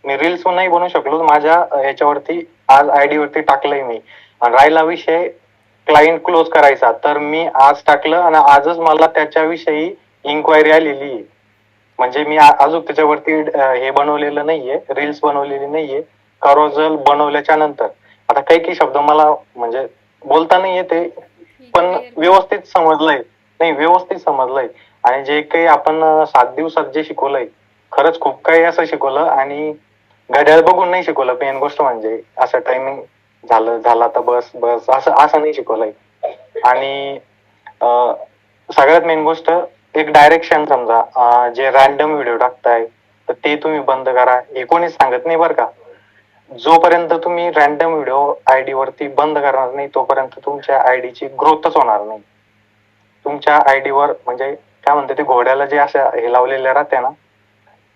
मी रील्स नाही बनवू शकलो माझ्या याच्यावरती आज आयडी वरती टाकलंय मी. आणि राहिला विषय क्लायंट क्लोज करायचा तर मी आज टाकलं आणि आजच मला त्याच्याविषयी इन्क्वायरी आलेली आहे. म्हणजे मी अजून त्याच्यावरती हे बनवलेलं नाहीये, रील्स बनवलेली नाहीये. करोजल बनवल्याच्या नंतर आता काही शब्द मला म्हणजे बोलता नाही येते पण व्यवस्थित समजलंय. आणि जे काही आपण 7 दिवसात जे शिकवलंय खरंच खूप काही असं शिकवलं. आणि घड्याळ बघून नाही शिकवलं. मेन गोष्ट म्हणजे असं टायमिंग झालं तर बस असं नाही शिकवलंय. आणि सगळ्यात मेन गोष्ट एक डायरेक्शन समजा जे रॅन्डम व्हिडिओ टाकताय तर ते तुम्ही बंद करा. हे कोणीच सांगत नाही बरं का. जोपर्यंत तुम्ही रॅन्डम व्हिडिओ आयडी वरती बंद करणार नाही तोपर्यंत तुमच्या आयडीची ग्रोथच होणार नाही. तुमच्या आयडीवर म्हणजे काय म्हणते ते घोड्याला जे अशा हे लावलेले राहते ना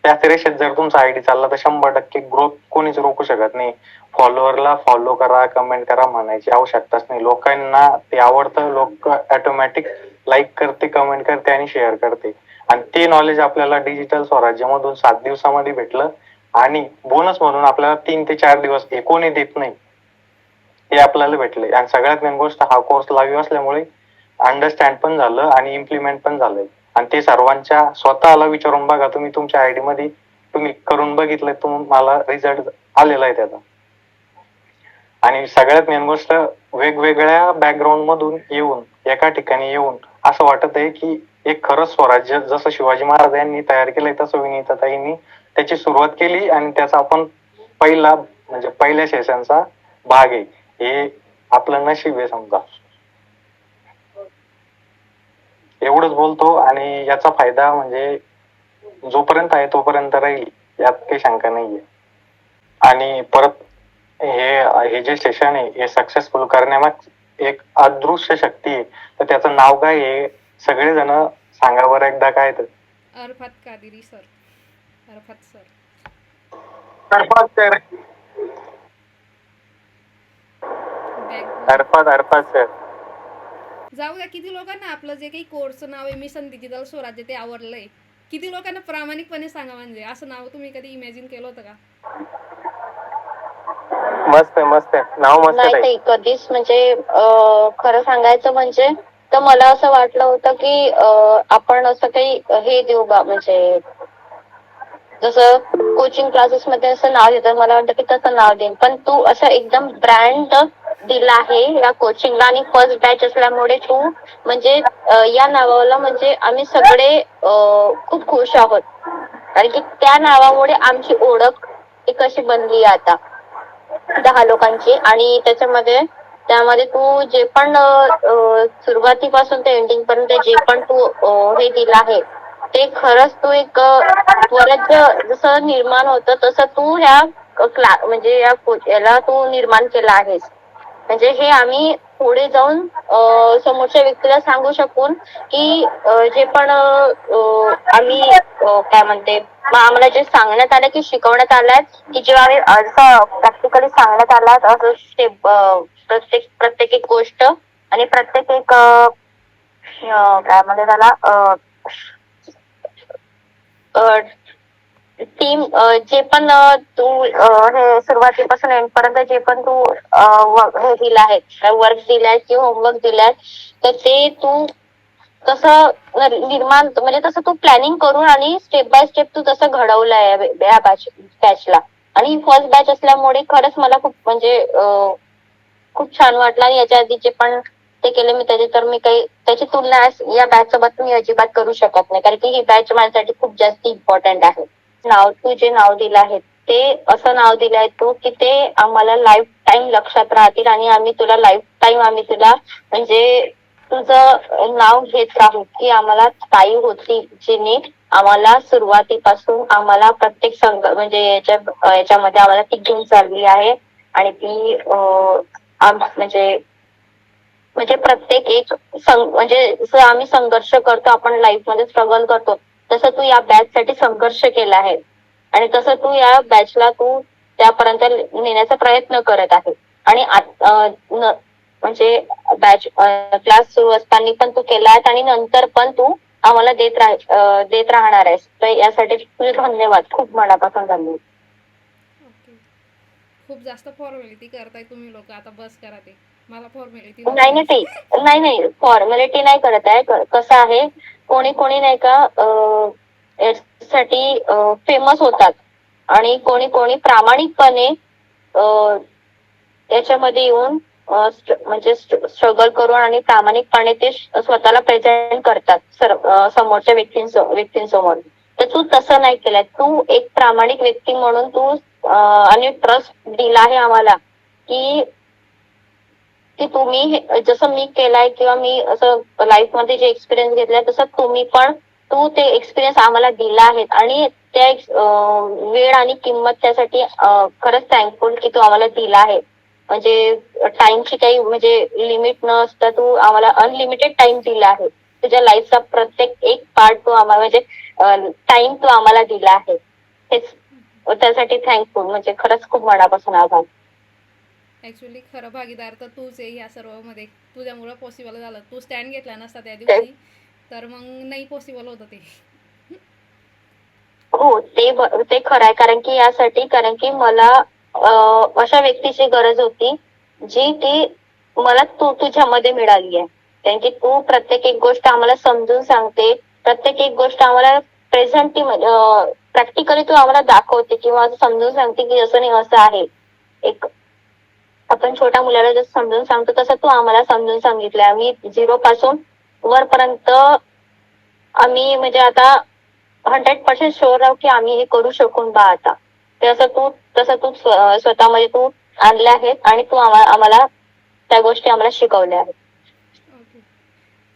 त्याच रेषेत जर तुमचा आयडी चालला तर 100% ग्रोथ कोणीच रोखू शकत नाही. फॉलोअरला फॉलो करा, कमेंट करा म्हणायची आवश्यकताच नाही. लोकांना ते आवडतं, लोक ऑटोमॅटिक लाईक करते, कमेंट करते आणि शेअर करते. आणि ते नॉलेज आपल्याला डिजिटल स्वराज्यामधून 7 दिवसामध्ये भेटलं. आणि बोनस म्हणून आपल्याला 3 ते 4 दिवस हे कोणी देत नाही, हे आपल्याला भेटले. आणि सगळ्यात मेन गोष्ट, हा कोर्स लाईव्ह असल्यामुळे अंडरस्टँड पण झालं आणि इम्प्लिमेंट पण झालंय. आणि ते सर्वांच्या स्वतःला विचारून बघा, तुम्ही तुमच्या आयडी मध्ये तुम्ही करून बघितलं, तुम्हाला रिझल्ट आलेला आहे त्याचा. आणि सगळ्यात मेन गोष्ट, वेगवेगळ्या बॅकग्राऊंड मधून येऊन एका ठिकाणी येऊन असं वाटत आहे की एक खरंच स्वराज्य जसं शिवाजी महाराज यांनी तयार केलंय तसं विनीताताईंनी त्याची सुरुवात केली आणि त्याचा आपण पहिल्या सेशनचा भाग आहे. हे आपलं नशीब आहे समजा. एवढंच बोलतो आणि याचा फायदा म्हणजे जोपर्यंत आहे तोपर्यंत राहील, यात काही शंका नाहीये. आणि परत हे जे सेशन आहे हे सक्सेसफुल करण्यामाग एक अदृश्य शक्ती आहे. तर त्याचं नाव काय आहे, सगळेजण सांगा बरं एकदा काय तर. Arfat Qadiri sir. Arfat sir. Arfat sir. जाऊ द्या, किती लोकांना आपलं जे काही कोर्सचं नाव आहे मिशन डिजिटल स्वराज्य ते आवडलंय? किती लोकांना प्रामाणिकपणे सांगा, म्हणजे असं नाव तुम्ही कधी इमॅजिन केलं होतं का? मस्त आहे नाव मस्त नाही आहे. ताई, कधीच म्हणजे खरं सांगायचं म्हणजे तर मला असं वाटलं होतं की आपण असं काही हे देऊ बा, म्हणजे जसं कोचिंग क्लासेस मध्ये असं नाव देतात, मला वाटतं की तसं नाव देईन. पण तू असं एकदम ब्रँड दिला आहे या कोचिंगला आणि फर्स्ट बॅच असल्यामुळे तू म्हणजे या नावाला म्हणजे आम्ही सगळे खूप खुश आहोत. कारण की त्या नावामुळे आमची ओळख एक अशी बनली आहे आता 10 लोकांची. आणि त्यामध्ये तू जे पण सुरुवातीपासून ते एंडिंग पर्यंत जे पण तू हे दिलं आहे ते खरंच तू एक स्वराज्य जसं निर्माण होतं तसं तू ह्या म्हणजे याला तू निर्माण केलं आहेस. म्हणजे हे आम्ही पुढे जाऊन समोरच्या व्यक्तीला सांगू शकून की जे पण आम्ही काय म्हणते, आम्हाला जे सांगण्यात आलं की शिकवण्यात आलंय की जेव्हा आम्ही असं प्रॅक्टिकली सांगण्यात आला असं स्टेप प्रत्येक एक गोष्ट आणि प्रत्येक एक काय म्हणते त्याला टीम जे पण तू हे सुरुवातीपासून एंड पर्यंत जे पण तू हे दिलं आहे, वर्क दिलाय किंवा होमवर्क दिलाय, तर ते तू तसं निर्माण म्हणजे तसं तू प्लॅनिंग करून आणि स्टेप बाय स्टेप तू तसं घडवलंय या बॅचला. आणि फर्स्ट बॅच असल्यामुळे खरंच मला खूप म्हणजे खूप छान वाटलं. आणि याच्या आधीचे पण ते केले मी त्याची तुलना या बॅच सोबत मी अजिबात करू शकत नाही, कारण की ही बॅच माझ्यासाठी खूप जास्त इम्पॉर्टंट आहे. तू जे नाव दिलं आहे ते असं नाव दिलंय तू की ते आम्हाला लाईफ टाईम लक्षात राहतील आणि आम्ही तुला म्हणजे तुझं नाव घेत राहू की आम्हाला ताई होती जिने आम्हाला सुरुवातीपासून आम्हाला प्रत्येक म्हणजे याच्यामध्ये आम्हाला ती घेऊन चालली आहे. आणि ती म्हणजे प्रत्येक एक म्हणजे जसं आम्ही संघर्ष करतो, आपण लाईफ मध्ये स्ट्रगल करतो, तसं तू या बॅच साठी संघर्ष केला आहे आणि तसं तू या बॅचला तू त्यापर्यंत नेण्याचा प्रयत्न करत आहे. आणि म्हणजे बॅच क्लास सुरू असताना पण तू केला आहे आणि नंतर पण तू आम्हाला देत राहणार आहेस. तर यासाठी तुझे धन्यवाद, खूप मनापासून धन्यवाद. ओके. खूप जास्त फॉर्मॅलिटी करताय तुम्ही लोक, आता बस करा ते. मला फॉर्मॅलिटी नाही फॉर्मॅलिटी नाही करत आहे. कसं आहे, कोणी नाही का यासाठी फेमस होतात आणि कोणी प्रामाणिकपणे याच्यामध्ये येऊन म्हणजे स्ट्रगल करून आणि प्रामाणिकपणे ते स्वतःला प्रेझेंट करतात समोरच्या व्यक्तींसमोर. तर तू तसं नाही केलंय. तू एक प्रामाणिक व्यक्ती म्हणून तू आणि ट्रस्ट दिला आहे आम्हाला की तुम्ही जसं मी केलाय किंवा मी असं लाईफ मध्ये जे एक्सपिरियन्स घेतलाय तसं तू ते एक्सपिरियन्स आम्हाला दिला आहे. आणि त्या वेळ आणि किंमत त्यासाठी खरंच थँकफुल की तू आम्हाला दिला आहे. म्हणजे टाइमची काही म्हणजे लिमिट न असता तू आम्हाला अनलिमिटेड टाइम दिला आहे. तुझ्या लाईफचा प्रत्येक एक पार्ट तू आम्हाला म्हणजे टाइम तू आम्हाला दिला आहे. हेच त्यासाठी थँकफुल, म्हणजे खरंच खूप मनापासून आभार. ऍक्च्युली खरं भागीदार तर तूच आहे या सर्व मध्ये. तुझ्यामुळे पॉसिबल झालं. तू स्टँड घेतला नसता त्या दिवशी तर मग नाही पॉसिबल होतं ते. हो, ते खरं आहे. कारण की मला अशा व्यक्तीची गरज होती जी ती मला तुझ्यामध्ये मिळाली आहे. कारण की तू प्रत्येक एक गोष्ट आम्हाला समजून सांगते, प्रत्येक एक गोष्ट आम्हाला प्रेझेंटली प्रॅक्टिकली तू आम्हाला दाखवते किंवा समजून सांगते की असं नाही असं आहे. एक आपण छोट्या मुलाला जसं समजून सांगतो तसं तू आम्हाला समजून सांगितलंय. आम्ही 0 पासून वरपर्यंत आम्ही म्हणजे आता 100% शुअर आहोत की आम्ही हे करू शकून बा आता. तसं तू स्वतःमध्ये तू आणले आहेत आणि तू आम्हाला त्या गोष्टी आम्हाला शिकवल्या आहेत. ओके.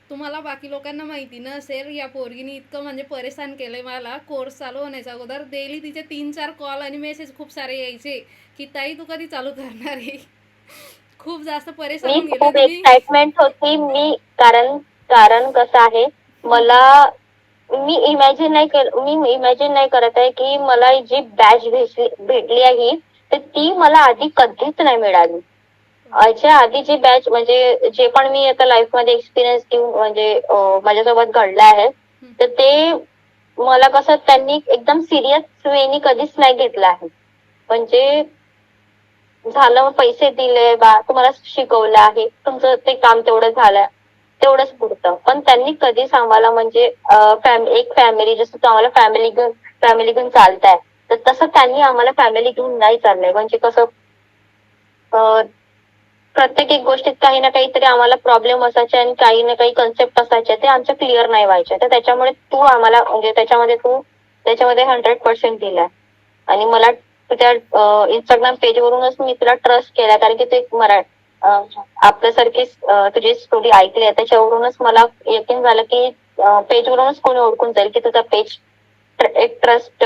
तुम्हाला बाकी लोकांना माहिती नसेल, या पोरगीने इतकं म्हणजे परेशान केलंय मला. कोर्स चालू होण्याच्या अगोदर डेली तिचे 3-4 कॉल आणि मेसेज खूप सारे यायचे की ताई तू कधी चालू करणार आहे. खूप जास्त परेशान मी होऊन गेले खूप तुम्ही. एक्साइटमेंट होती. कारण कसं आहे, मला मी इमॅजिन नाही करत आहे की मला जी बॅच भेटली आहे ही, तर ती मला आधी कधीच नाही मिळाली. याच्या आधी जी बॅच म्हणजे जे पण मी आता लाईफ मध्ये एक्सपिरियन्स घेऊन म्हणजे माझ्यासोबत घडलं आहे, तर ते मला कसं त्यांनी एकदम सिरियस वेनी कधीच नाही घेतलं आहे. म्हणजे झालं, पैसे दिले बा, तुम्हाला शिकवलं आहे, तुमचं ते काम तेवढं झालं, तेवढंच पुरतं. पण त्यांनी कधीच आम्हाला म्हणजे एक फॅमिली, जसं तो आम्हाला फॅमिली घेऊन चालताय, तर तसं त्यांनी आम्हाला फॅमिली घेऊन नाही चाललंय. म्हणजे कसं प्रत्येक एक गोष्टीत काही ना काहीतरी आम्हाला प्रॉब्लेम असायचे आणि काही ना काही कन्सेप्ट असायचे, ते आमच्या क्लिअर नाही व्हायचे. तर त्याच्यामुळे तू आम्हाला म्हणजे त्याच्यामध्ये 100% दिलाय. आणि मला तुझ्या इंस्टाग्राम पेजवरूनच मी तुला ट्रस्ट केला, कारण की तू एक आपल्यासारखी तुझी स्टोरी ऐकली आहे, त्याच्यावरूनच मला यकीन झालं की पेजवरूनच कोणी ओळखून जाईल की तुझा पेज एक ट्रस्ट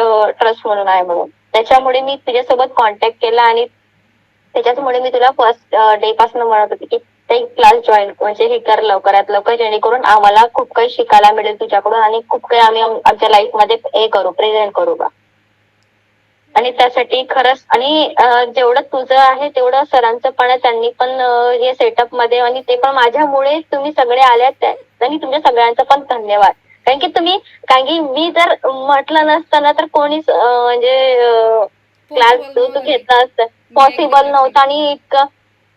म्हणून आहे म्हणून. त्याच्यामुळे मी तुझ्यासोबत कॉन्टॅक्ट केला आणि त्याच्यामुळे मी तुला फर्स्ट डे पासून म्हणत होती की ते क्लास जॉईन म्हणजे हे कर लवकरात लवकर, जेणेकरून आम्हाला खूप काही शिकायला मिळेल तुझ्याकडून आणि खूप काही आम्ही आमच्या लाईफ मध्ये हे करू, प्रेझेंट करू बा. आणि त्यासाठी खरंच आणि जेवढं तुझं आहे तेवढं सरांचं पण आहे. त्यांनी पण हे सेटअप मध्ये, आणि ते पण माझ्यामुळे तुम्ही सगळे आल्यात आणि तुमच्या सगळ्यांचं पण धन्यवाद. कारण की मी जर म्हटलं नसतं ना तर कोणीच म्हणजे क्लास पॉसिबल तू नव्हतं ते. घेतला असतं, मी ऍग्री पॉसिबल करते. नव्हतं. आणि इतकं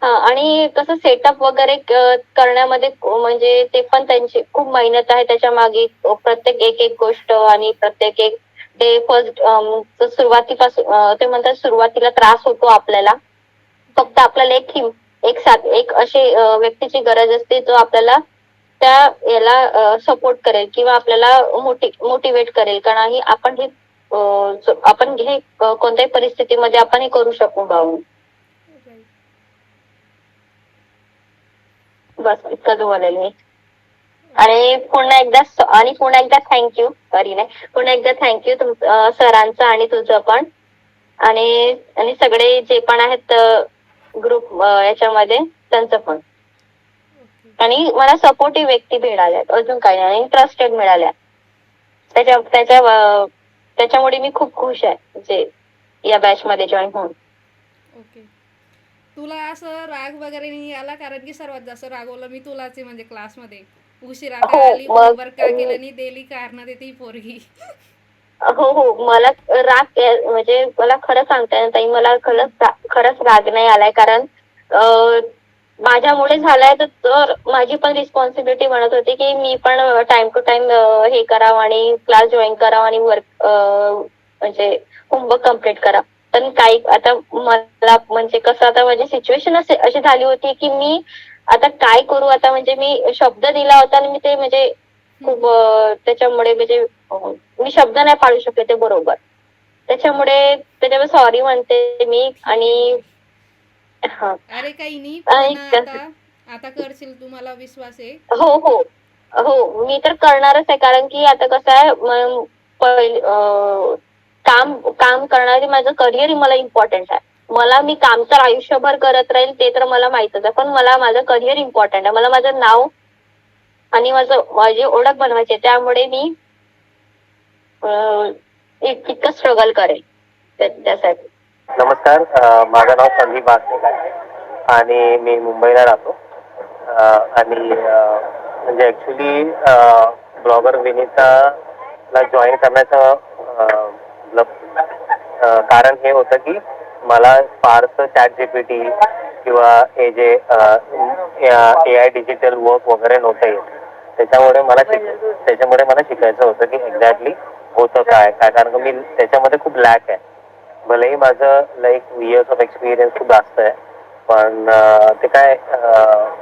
आणि कसं सेटअप वगैरे करण्यामध्ये म्हणजे ते पण त्यांची खूप मेहनत आहे त्याच्या मागे. प्रत्येक एक गोष्ट आणि प्रत्येक एक ते फर्स्ट सुरुवातीपासून ते म्हणतात सुरुवातीला त्रास होतो आपल्याला. फक्त आपल्याला एक अशी व्यक्तीची गरज असते जो आपल्याला त्या याला सपोर्ट करेल किंवा आपल्याला मोटिवेट करेल. कारण आपण हे कोणत्याही परिस्थितीमध्ये आपण हे करू शकू भाऊ. बस इतकंच बोलेल मी. आणि पुन्हा एकदा थँक्यू. पुन्हा एकदा थँक्यू सरांचं आणि तुझं पण. आणि सगळे जे पण आहेत ग्रुप याच्यामध्ये त्यांचं पण. आणि मला सपोर्टिव्ह व्यक्ती मिळाल्या, अजून काही नाही. इंटरेस्टेड मिळाल्या. त्याच्यामुळे मी खूप खुश आहे जे या बॅच मध्ये जॉईन होऊन. ओके. तुला असं राग वगैरे नाही आला? कारण की सर्वात जास्त रागवलं मी तुलाच आहे, म्हणजे क्लासमध्ये उशिरा का हो, आली, मग होमवर्क का केलं नाही, डेली कारण देते ही पोरगी. हो, मला म्हणजे मला खरं सांगताय ना ताई, मला खरंच राग नाही आलाय. कारण माझ्यामुळे झालाय, तर माझी पण रिस्पॉन्सिबिलिटी म्हणत होती की मी पण टाइम टू टाइम हे करावं आणि क्लास जॉईन करावं आणि वर्क म्हणजे होमवर्क कम्प्लीट करा. पण काही आता मला म्हणजे कसं आता माझी सिच्युएशन अशी झाली होती की मी आता काय करू. आता म्हणजे मी शब्द दिला होता आणि मी ते म्हणजे खूप त्याच्यामुळे म्हणजे मी शब्द नाही पाळू शकले ते बरोबर. त्याच्यामुळे सॉरी म्हणते मी. आणि हा, अरे काही नाही, आणि पण आता करशील, तुम्हाला विश्वास आहे. हो, मी तर करणारच आहे. कारण की आता कसं आहे, काम करणारी माझं करिअर मला इम्पॉर्टंट आहे. मी काम तर आयुष्यभर करत राहील ते तर मला माहितच आहे, पण मला माझं करिअर इम्पॉर्टंट आहे. मला माझं नाव आणि माझी ओळख बनवायची, त्यामुळे मी इतकं स्ट्रगल करेल त्यासाठी. नमस्कार, माझं नाव संदीप वासनिक आहे आणि मी मुंबईला राहतो. आणि म्हणजे ऍक्च्युली ब्लॉगर विनीताला जॉईन करण्याचं मतलब कारण हे होतं की मला फारसं ChatGPT किंवा हे जे AI डिजिटल वर्क वगैरे नव्हतं येत. त्याच्यामुळे मला शिकायचं होतं की एक्झॅक्टली होतं काय कारण का मी त्याच्यामध्ये खूप लॅक आहे. भलेही माझं लाईक इयर्स ऑफ एक्सपिरियन्स खूप जास्त आहे, पण ते काय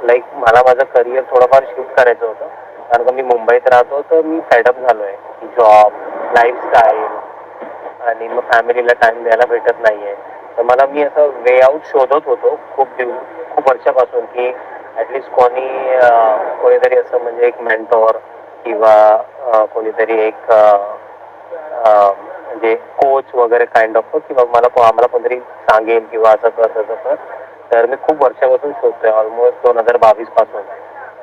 लाईक मला माझं करिअर थोडंफार शिफ्ट करायचं होतं. कारण का मी मुंबईत राहतो, तर मी फेडअप झालोय की जॉब, लाईफस्टाईल आणि मग फॅमिलीला टाइम द्यायला भेटत नाहीये. तर मी असं वे आउट शोधत होतो खूप वर्षापासून की ऍटलिस्ट कोणीतरी असं म्हणजे एक मेंटॉर किंवा कोणीतरी एक म्हणजे कोच वगैरे काइंड ऑफ किंवा आम्हाला कोणतरी सांगेल किंवा असं कर तसं कर. तर मी खूप वर्षापासून शोधतोय, ऑलमोस्ट 2022 पासून.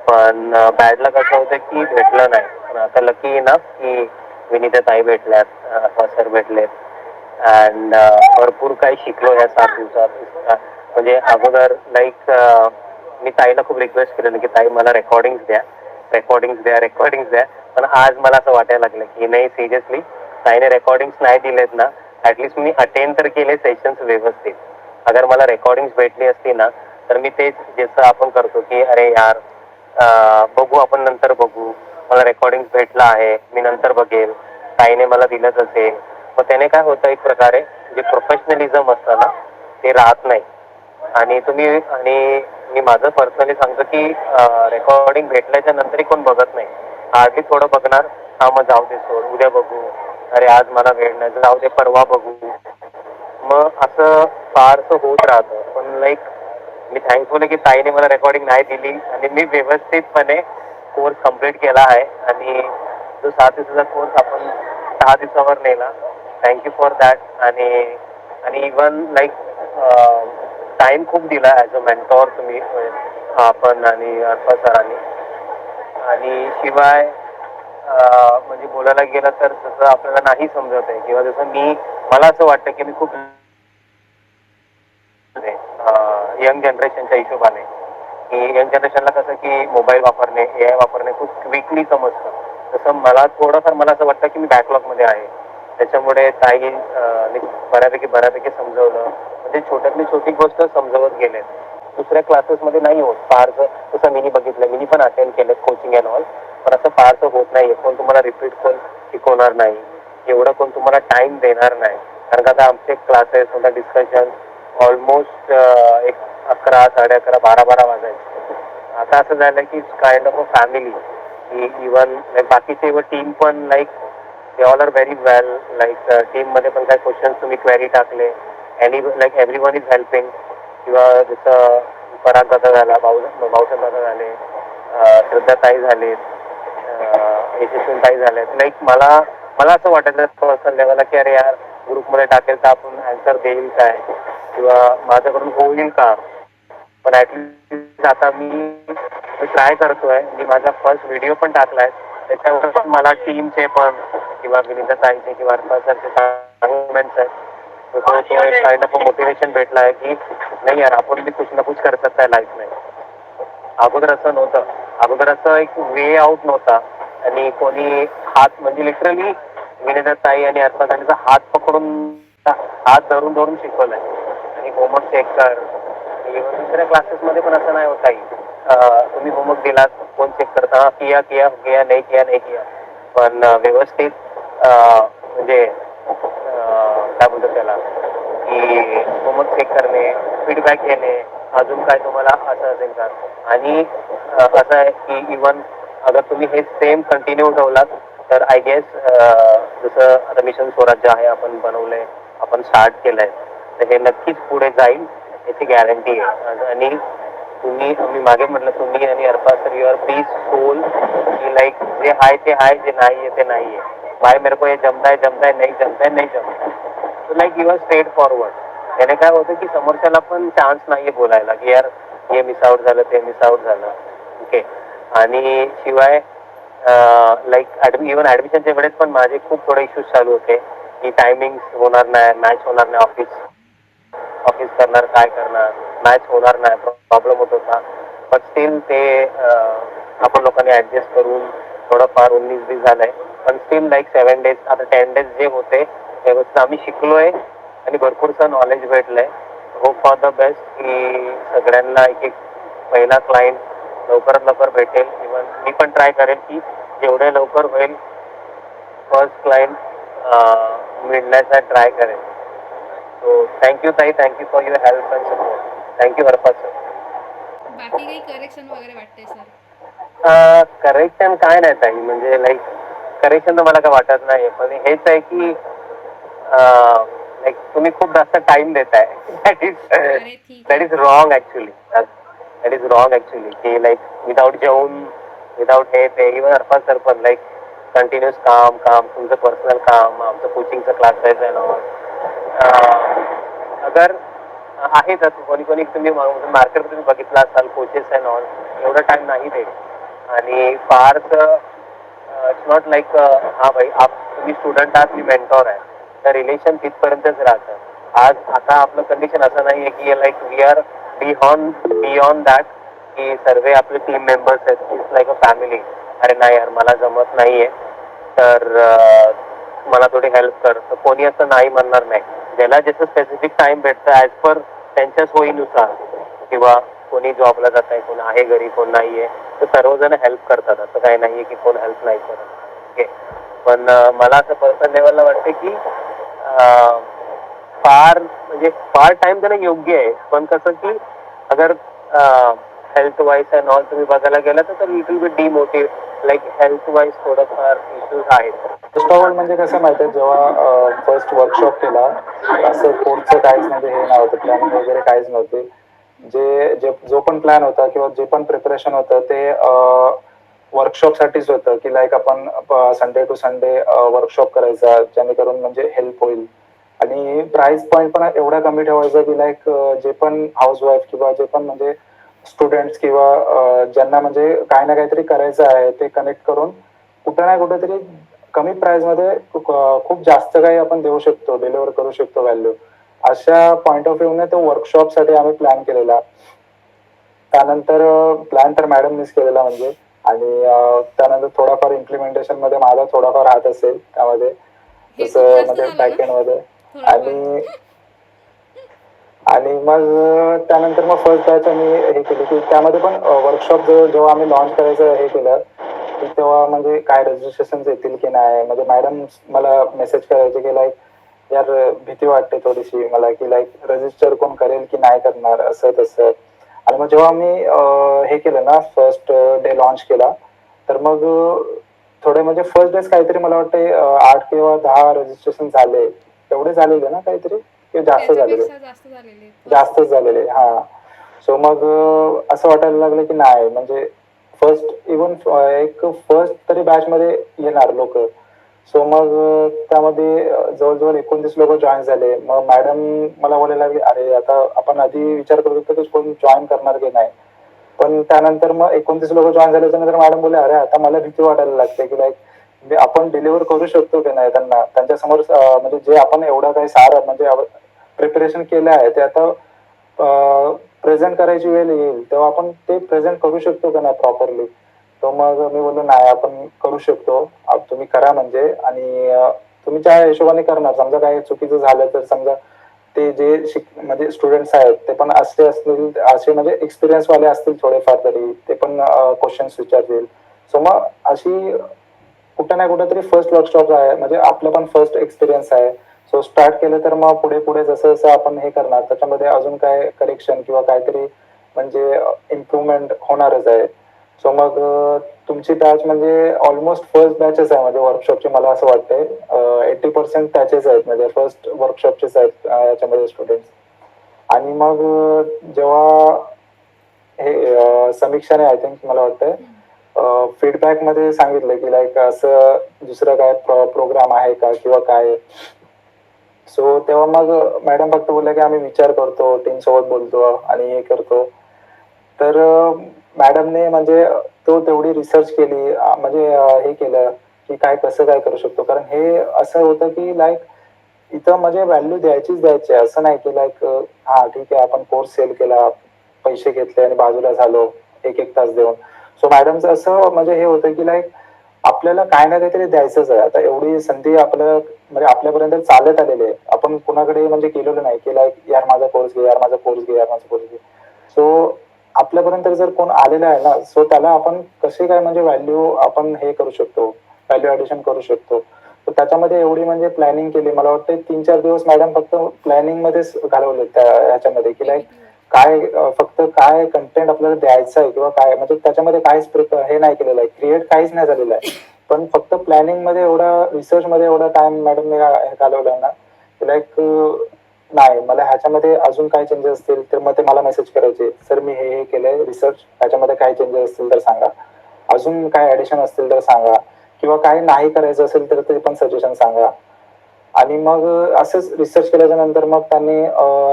पण बॅड लक असं होतं की भेटलं नाही. पण आता लकी ना की विनीता ताई भेटल्यात, सर भेटलेत अँड भरपूर काही शिकलो या 7 दिवसात. म्हणजे अगोदर लाईक मी ताईला खूप रिक्वेस्ट केलेलं की ताई मला रेकॉर्डिंग्स द्या. पण आज मला असं वाटायला लागलं की नाही, सिरियसली ताईने रेकॉर्डिंग्स नाही दिलेत ना, ऍटलिस्ट मी अटेंड तर केले सेशन्स व्यवस्थित. अगर मला रेकॉर्डिंग्स भेटली असती ना, तर मी तेच जसं आपण करतो की अरे यार बघू, आपण नंतर बघू, मला रेकॉर्डिंग भेटला आहे, मी नंतर बघेल, ताईने मला दिलंच असेल. मग त्याने काय होतं, एक प्रकारे जे प्रोफेशनलिझम असतं ना ते राहत नाही. आणि मी माझं पर्सनली सांगतो की रेकॉर्डिंग भेटल्याच्या नंतरही कोण बघत नाही. आधी थोडं बघणार, हा मग जाऊ दे सोड, उद्या बघू, अरे आज मला वेळ नाही, जाऊ दे परवा बघू. मग असं फारसं होत राहतं. पण लाईक मी थँकफुल आहे की ताईने मला रेकॉर्डिंग नाही दिली आणि मी व्यवस्थितपणे कोर्स कम्प्लीट केला आहे. आणि जो 7 दिवसाचा कोर्स आपण 6 दिवसावर नेला. Thank you for that. आणि इवन लाईक टाइम खूप दिला ॲज अ मेंटॉर तुम्ही, आपण आणि अर्पा सरांनी. आणि शिवाय म्हणजे बोलायला गेलं तर जसं आपल्याला नाही समजत आहे किंवा जसं मला असं वाटतं की मी खूप यंग जनरेशनच्या हिशोबाने की यंग जनरेशनला कसं की मोबाईल वापरणे, AI वापरणे खूप क्विकली समजतं. तसं मला असं वाटतं की मी बॅकलॉगमध्ये आहे. त्याच्यामुळे ताई बऱ्यापैकी समजवलं, म्हणजे छोट्यातली छोटी गोष्ट समजवत गेले. दुसऱ्या क्लासेसमध्ये नाही होत फारसं. तसं मिनी पण अटेंड केलं कोचिंग अँड ऑल, पण असं फारसं होत नाही. कोण तुम्हाला रिपीट कोण शिकवणार नाही, एवढं कोण तुम्हाला टाइम देणार नाही. कारण का आता आमचे क्लासेस, डिस्कशन ऑलमोस्ट 11, 11:30, 12 वाजायचे. आता असं झालं की kind of a family. Even बाकीचे टीम पण like they all are very well. Like टीममध्ये पण काही क्वेश्चन्स तुम्ही क्वेरी टाकले, एव्हरीवन इज हेल्पिंग. किंवा जसं पराग दादा झाला, भाऊसाहेब दादा झाले, श्रद्धा ताई झाले, यशस्वी ताई झाले. लाईक मला असं वाटायचं पर्सनल लेवलला की अरे यार, ग्रुपमध्ये टाकेल तर आपण आन्सर देईल काय किंवा माझ्याकडून होईल का. पण ऍटलीस्ट आता मी ट्राय करतोय. मी माझा फर्स्ट व्हिडिओ पण टाकलाय. त्याच्यावर पण मला टीमचे पण किंवा विनीता ताईचे किंवा अर्पा सरचे कमेंट्स आहेत. तो काइंड ऑफ मोटिवेशन भेटला आहे की नाही यार, आपण भी कुछ ना कुछ कर सकता है लाईफ में. अगोदर असं नव्हतं. अगोदर असं एक वे आउट नव्हता. आणि कोणी हात म्हणजे लिटरली विनीता ताई आणि अर्पा ताईंचा हात धरून शिकवलाय. आणि होमवर्क चेक कर. दुसऱ्या क्लासेसमध्ये पण असं नाही होत काही. तुम्ही होमवर्क दिलात, कोण चेक करता, किया नाही किया. पण व्यवस्थित म्हणजे काय बोलतात त्याला की होमवर्क चेक करणे, फीडबॅक घेणे, अजून काय तुम्हाला असं असेल का. आणि असं आहे की इवन अगर तुम्ही हे सेम कंटिन्यू ठेवलात तर आय गेस जसं आता मिशन स्वराज्य आहे, आपण बनवलंय, आपण स्टार्ट केलंय, तर हे नक्कीच पुढे जाईल याची गॅरंटी आहे. आणि मी मागे म्हटलं, तुम्ही आणि Arpa sir your peace soul की लाईक जे आहे ते आहे, जे नाहीये ते नाहीये. भाई मेरे को हे जमताय, नाही जमताय. Like your straightforward. त्याने काय होतं की समोरच्याला पण चान्स नाहीये बोलायला की यार हे मिस आउट झालं, ते मिस आउट झालं. ओके. आणि शिवाय लाईक इव्हन ऍडमिशनच्या वेळेस पण माझे खूप थोडे इश्यूज चालू होते की टायमिंग होणार नाही, मॅच होणार नाही, ऑफिस करणार, काय करणार, मॅच होणार नाही, प्रॉब्लेम होत होता. पण स्टील ते आपण लोकांनी ऍडजस्ट करून थोडंफार 19-20 झालंय. पण स्टील लाईक 7 days, आता 10 days जे होते व्यवस्थित आम्ही शिकलोय आणि भरपूरचं नॉलेज भेटलंय. होप फॉर द बेस्ट की सगळ्यांना एक एक पहिला क्लायंट लवकरात लवकर भेटेल. इव्हन मी पण ट्राय करेल की जेवढे लवकर होईल फर्स्ट क्लायंट मिळण्याचा ट्राय करेल. सो थँक्यू ताई, thank you for your help and support. Thank you Harpal sir. बाकी काही करेक्शन वगैरे वाटतंय सर? करेक्शन काय नाही ताई, म्हणजे लाईक करेक्शन तर मला काय वाटत नाही, पण हेच आहे की लाईक तुम्ही खूप जास्त टाइम देताय. दॅट इज अरे ठीक दॅट आहे. Is wrong actually. That is wrong actually की लाईक विदाउट जेवून विदाउट हे ते इव्हन हरपाल सर पण लाईक कंटिन्युअस काम काम तुमचं पर्सनल काम, आमचं कोचिंगचं क्लासेस आहे ना. अगर आहे तर कोणी कोणी तुम्ही मार्केट तुम्ही बघितला असाल कोचेस अँड ऑल एवढा टाइम नाही देत. आणि फारच इट्स नॉट लाईक हा भाई तुम्ही स्टुडंट आहात मी मेंटॉर आहे, तर रिलेशन तिथपर्यंतच राहतं. आज आता आपलं कंडिशन असं नाही आहे की like we are beyond that की सर्व आपले टीम मेंबर्स आहेत. It's like a family. अरे नाही यार मला जमत नाहीये तर मला थोडी हेल्प कर, तर कोणी असं नाही म्हणणार नाही. ज्याला जसं स्पेसिफिक टाइम भेटतं ॲज पर त्यांच्या सोयीनुसार, किंवा कोणी जॉबला जात आहे, कोण आहे घरी, कोण नाहीये, तर सर्वजण हेल्प करतात. असं काही नाहीये की कोण हेल्प नाही करत. ओके, पण मला असं पर्सनल लेवलला वाटतं की फार टाइम त्याला योग्य आहे, पण कसं की अगर हेल्थ वाईज अँड ऑल तुम्ही बघायला गेलं तर little bit demotive like health wise थोडंफार इश्यूज आहेत. फर्स्ट ऑफ ऑल म्हणजे कसं माहिती आहे, जेव्हा फर्स्ट वर्कशॉप केला असं कोर्सचं काहीच म्हणजे हे नव्हतं, प्लॅनिंग वगैरे काहीच नव्हते. जो पण प्लॅन होता किंवा जे पण प्रिपरेशन होतं ते वर्कशॉपसाठीच होतं की लाईक आपण संडे टू संडे वर्कशॉप करायचा जेणेकरून म्हणजे हेल्प होईल. आणि प्राइस पॉईंट पण एवढा कमी ठेवायचा की लाईक जे पण हाऊसवाईफ किंवा जे पण म्हणजे स्टुडंट्स किंवा ज्यांना म्हणजे काही ना काहीतरी करायचं आहे ते कनेक्ट करून कुठे ना कुठेतरी कमी प्राइस मध्ये खूप जास्त काही आपण देऊ शकतो, डिलिव्हर करू शकतो व्हॅल्यू. अशा पॉइंट ऑफ व्ह्यूने तो वर्कशॉप साठी आम्ही प्लॅन केलेला. त्यानंतर प्लॅन तर मॅडमनीच केलेला म्हणजे, आणि त्यानंतर थोडाफार इम्प्लिमेंटेशन मध्ये माझा थोडाफार हात असेल त्यामध्ये, हे खूप जसं जास्त म्हणजे झालं ना बॅकएंड मध्ये. थोडंफार. आणि आणि मग त्यानंतर मग फर्स्ट बॅच आम्ही हे केली की त्यामध्ये पण वर्कशॉप जेव्हा आम्ही लॉन्च करायचं हे केलं की तेव्हा म्हणजे काय रजिस्ट्रेशन येतील की नाही, म्हणजे मॅडम मला मेसेज करायचे की लाईक यार भीती वाटते थोडीशी मला की लाईक रजिस्टर कोण करेल की नाही करणार असं तसं. आणि मग जेव्हा आम्ही हे केलं ना फर्स्ट डे लॉन्च केला तर मग थोडे म्हणजे फर्स्ट डेज काहीतरी मला वाटते 8 किंवा 10 रजिस्ट्रेशन झाले, एवढे झालेले ना काहीतरी की जास्त झालेले, त्याच्यापेक्षा जास्त झालेले जास्तच झालेले. हा, सो मग असं वाटायला लागलं की नाही म्हणजे फर्स्ट इव्हन एक फर्स्ट तरी बॅच मध्ये येणार लोक. सो मग त्यामध्ये जवळजवळ 29 लोक जॉईन झाले. मग मॅडम मला बोलायला लागले अरे आता आपण आधी विचार करत होतो की कोण जॉईन करणार की नाही, पण त्यानंतर मग 29 लोक जॉईन झाल्याच्यानंतर मॅडम बोलले अरे आता मला भीती वाटायला लागते की लाईक आपण डिलिव्हर करू शकतो की नाही त्यांना, त्यांच्यासमोर म्हणजे जे आपण एवढं काही सारं म्हणजे प्रिपरेशन केलं आहे ते आता प्रेझेंट करायची वेळ येईल तेव्हा आपण ते प्रेझेंट करू शकतो का नाही प्रॉपरली. तो मग मी बोललो नाही आपण करू शकतो, तुम्ही करा म्हणजे, आणि तुम्ही ज्या हिशोबाने करणार, समजा काही चुकीचं झालं तर समजा ते जे म्हणजे स्टुडंट्स आहेत ते पण असे असतील, असे म्हणजे एक्सपिरियन्स वाले असतील थोडेफार तरी ते पण क्वेश्चन्स विचारतील. सो मग अशी कुठे ना कुठेतरी फर्स्ट वर्कशॉप आहे म्हणजे आपलं पण फर्स्ट एक्सपिरियन्स आहे. सो स्टार्ट केलं तर मग पुढे पुढे जसं जसं आपण हे करणार त्याच्यामध्ये अजून काय करेक्शन किंवा काहीतरी म्हणजे इम्प्रूव्हमेंट होणारच आहे. सो मग तुमची बॅच म्हणजे ऑलमोस्ट फर्स्ट बॅचेस आहे म्हणजे वर्कशॉपचे, मला असं वाटतंय 80% त्याचेच आहेत म्हणजे फर्स्ट वर्कशॉपचेच आहेत याच्यामध्ये स्टुडंट्स. आणि मग जेव्हा हे समीक्षाने आय थिंक मला वाटतंय फीडबॅक मध्ये सांगितलं की लाईक असं दुसरं काय प्रोग्राम आहे का किंवा काय. सो तेव्हा मग मॅडम फक्त बोलल्या की आम्ही विचार करतो, टीम सोबत बोलतो आणि हे करतो. तर मॅडमने म्हणजे तो तेवढी रिसर्च केली म्हणजे हे केलं की काय कसं काय करू शकतो, कारण हे असं होतं की लाईक इथं म्हणजे व्हॅल्यू द्यायची असं नाही की लाईक हा ठीक आहे आपण कोर्स सेल केला, पैसे घेतले आणि बाजूला झालो एक एक तास देऊन. सो मॅडमचं असं म्हणजे हे होतं की लाईक आपल्याला काय ना काहीतरी द्यायचंच आहे. आता एवढी संधी आपल्याला म्हणजे आपल्यापर्यंत चालत आलेली आहे. आपण कुणाकडे म्हणजे केलेलं नाही की लाईक यार माझा कोर्स घे, यार माझा कोर्स घे, यार माझा कोर्स घे. सो आपल्यापर्यंत जर कोण आलेला आहे ना, सो त्याला आपण कसे काय म्हणजे व्हॅल्यू आपण हे करू शकतो, व्हॅल्यू ऍडिशन करू शकतो. तर त्याच्यामध्ये एवढी म्हणजे प्लॅनिंग केली. मला वाटतं 3-4 दिवस मॅडम फक्त प्लॅनिंग मध्येच घालवले त्या ह्याच्यामध्ये की लाईक PPT वर. काय फक्त काय कंटेंट आपल्याला द्यायचं आहे किंवा काय म्हणजे त्याच्यामध्ये काहीच हे नाही केलेलं आहे, क्रिएट काहीच नाही झालेलं आहे. पण फक्त प्लॅनिंग मध्ये एवढा, रिसर्च मध्ये एवढा टाइम मॅडमने घालवला ना, लाईक नाही मला ह्याच्यामध्ये अजून काय चेंजेस असतील तर मग ते मला मेसेज करायचे, सर मी हे केलंय रिसर्च, ह्याच्यामध्ये काय चेंजेस असतील तर सांगा, अजून काय ऍडिशन असतील तर सांगा, किंवा काय नाही करायचं असेल तर ते पण सजेशन सांगा. आणि मग असंच रिसर्च केल्याच्या नंतर मग त्यांनी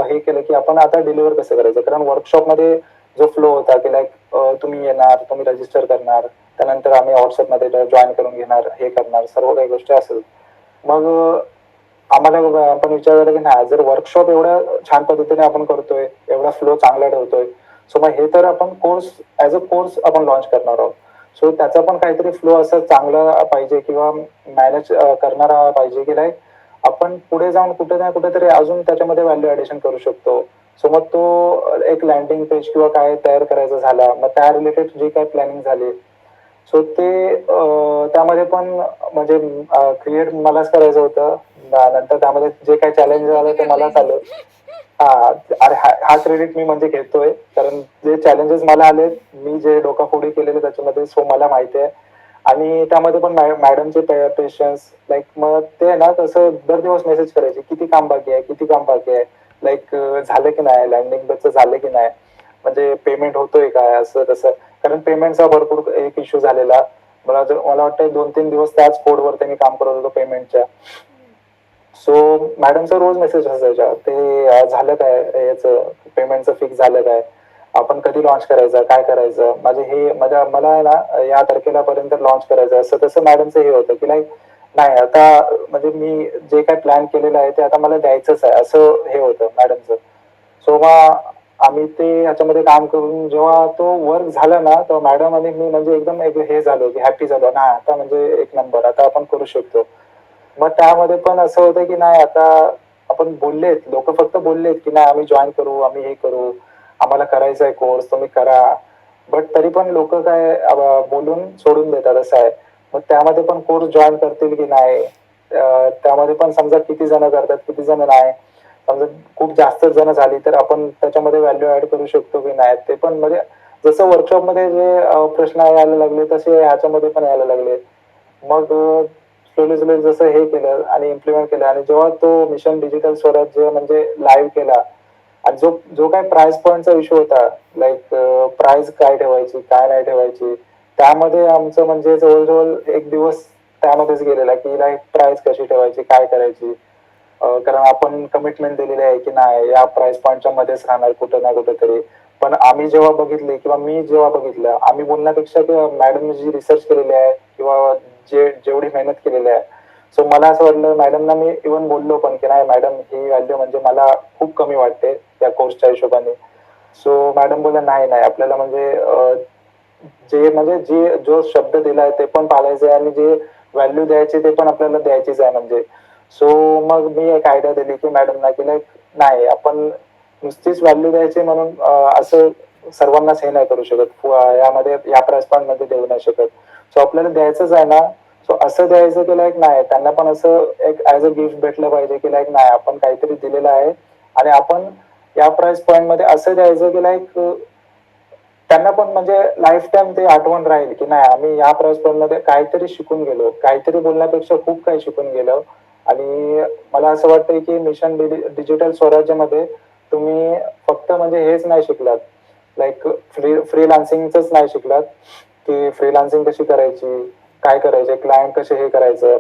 हे केलं की आपण आता डिलिव्हर कसं करायचं. कारण वर्कशॉपमध्ये जो फ्लो होता की लाईक तुम्ही येणार, तुम्ही रजिस्टर करणार, त्यानंतर आम्ही व्हॉट्सअपमध्ये जॉईन करून घेणार, हे करणार, सर्व काही गोष्टी असेल. मग आम्हाला आपण विचार केला की नाही, जर वर्कशॉप एवढ्या छान पद्धतीने आपण करतोय, एवढा फ्लो चांगला ठेवतोय, सो मग हे तर आपण कोर्स ॲज अ कोर्स आपण लॉन्च करणार आहोत. सो त्याचा पण काहीतरी फ्लो असं चांगला पाहिजे किंवा मॅनेज करणारा पाहिजे की लाईक आपण पुढे जाऊन कुठे ना कुठेतरी अजून त्याच्यामध्ये व्हॅल्यू ऍडिशन करू शकतो. सो मग तो एक लँडिंग पेज किंवा काय तयार करायचा झाला, मग त्या रिलेटेड जी काय प्लॅनिंग झाली, सो ते त्यामध्ये पण म्हणजे क्रिएट मलाच करायचं होतं. नंतर त्यामध्ये जे काही चॅलेंज मी आलं ते काढलंय मलाच ते. आलं. हा, अरे हा क्रेडिट मी म्हणजे घेतोय, कारण जे चॅलेंजेस मला आले, मी जे डोकाफोडी केलेले त्याच्यामध्ये, सो मला माहिती आहे. आणि त्यामध्ये पण मॅडमचे पेशन्स, लाईक मग ते ना तसं दर दिवस मेसेज करायचे, किती काम बाकी आहे, किती काम बाकी आहे, लाईक झालं की नाही, लँडिंग पेजचं झालं की नाही, म्हणजे पेमेंट होतोय काय, असं तसं. कारण पेमेंटचा भरपूर एक इश्यू झालेला. मला वाटतं 2-3 दिवस त्याच कोडवर त्यांनी काम करत होतो पेमेंटच्या. सो मॅडमचा रोज मेसेज असायचा, ते झालं काय याचं, पेमेंटचं फिक्स झालं काय, आपण कधी लॉन्च करायचं, काय करायचं, माझे हे मला आहे ना या तारखेला पर्यंत लॉन्च करायचं, असं तसं मॅडमचं हे होतं की लाईक नाही आता म्हणजे मी जे काय प्लॅन केलेलं आहे ते आता मला द्यायचंच आहे, असं हे होतं मॅडमचं. सो मग आम्ही ते ह्याच्यामध्ये काम करून जेव्हा तो वर्क झाला ना, तर मॅडम आणि मी म्हणजे एकदम हे झालो की हॅपी झालो ना, आता म्हणजे एक नंबर, आता आपण करू शकतो. मग त्यामध्ये पण असं होतं की नाही, आता आपण बोललेत, लोक फक्त बोललेत की नाही आम्ही जॉईन करू, आम्ही हे करू, आम्हाला करायचा आहे कोर्स, तुम्ही करा. बट तरी पण लोक काय बोलून सोडून देतात, असं आहे. मग त्यामध्ये पण कोर्स जॉईन करतील की नाही, त्यामध्ये पण समजा किती जण करतात, किती जण नाही. समजा खूप जास्त जण झाली तर आपण त्याच्यामध्ये व्हॅल्यू ऍड करू शकतो की नाही, ते पण म्हणजे जसं वर्कशॉपमध्ये जे प्रश्न यायला लागले तसे ह्याच्यामध्ये पण यायला लागले. मग स्लोली स्लोली जसं हे केलं आणि इम्प्लिमेंट केलं, आणि जेव्हा तो मिशन डिजिटल स्वराज्य म्हणजे लाईव्ह केला, आणि जो जो काय प्राइस पॉईंटचा इश्यू होता, लाईक प्राइस काय ठेवायची, काय नाही ठेवायची, त्यामध्ये आमचं म्हणजे जवळजवळ एक दिवस त्यामध्येच गेलेला की लाईक प्राइस कशी ठेवायची, काय करायची. कारण आपण कमिटमेंट दिलेली आहे की नाही या प्राइस पॉईंटच्या मध्येच राहणार कुठं ना कुठं तरी. पण आम्ही जेव्हा बघितले किंवा मी जेव्हा बघितलं, आम्ही बोलण्यापेक्षा किंवा मॅडमने जी रिसर्च केलेली आहे किंवा जेवढी मेहनत केलेली आहे, सो मला असं वाटलं मॅडमना, मी इव्हन बोललो पण की नाही मॅडम ही व्हॅल्यू म्हणजे मला खूप कमी वाटते त्या कोर्सच्या हिशोबाने. सो मॅडम बोलल्या नाही नाही, आपल्याला म्हणजे जो शब्द दिलाय ते पण पाळायचं आहे, आणि जे व्हॅल्यू द्यायची ते पण आपल्याला द्यायचीच आहे म्हणजे. सो मग मी एक आयडिया दिली की मॅडमना की लाईक नाही, आपण नुसतीच व्हॅल्यू द्यायची म्हणून असं सर्वांनाच हे नाही करू शकत, यामध्ये या प्राइस पॉईंट मध्ये देऊ नाही शकत. सो आपल्याला द्यायचंच आहे ना, सो असं द्यायचं की लाईक नाही, त्यांना पण असं एक ऍज अ गिफ्ट भेटलं पाहिजे की लाईक नाही आपण काहीतरी दिलेलं आहे, आणि आपण या प्राइस पॉईंट मध्ये असं द्यायचं की लाईक त्यांना पण म्हणजे लाईफ टाइम ते आठवण राहील की नाही आम्ही या प्राइस पॉईंट मध्ये काहीतरी शिकून गेलो, काहीतरी बोलण्यापेक्षा खूप काही शिकून गेलो. आणि मला असं वाटतंय की मिशन डिजिटल स्वराज्यामध्ये तुम्ही फक्त म्हणजे हेच नाही शिकलात, लाईक फ्रीलान्सिंगच नाही शिकलात की फ्रीलान्सिंग कशी करायची, काय करायचे, क्लायंट कसे हे करायचं,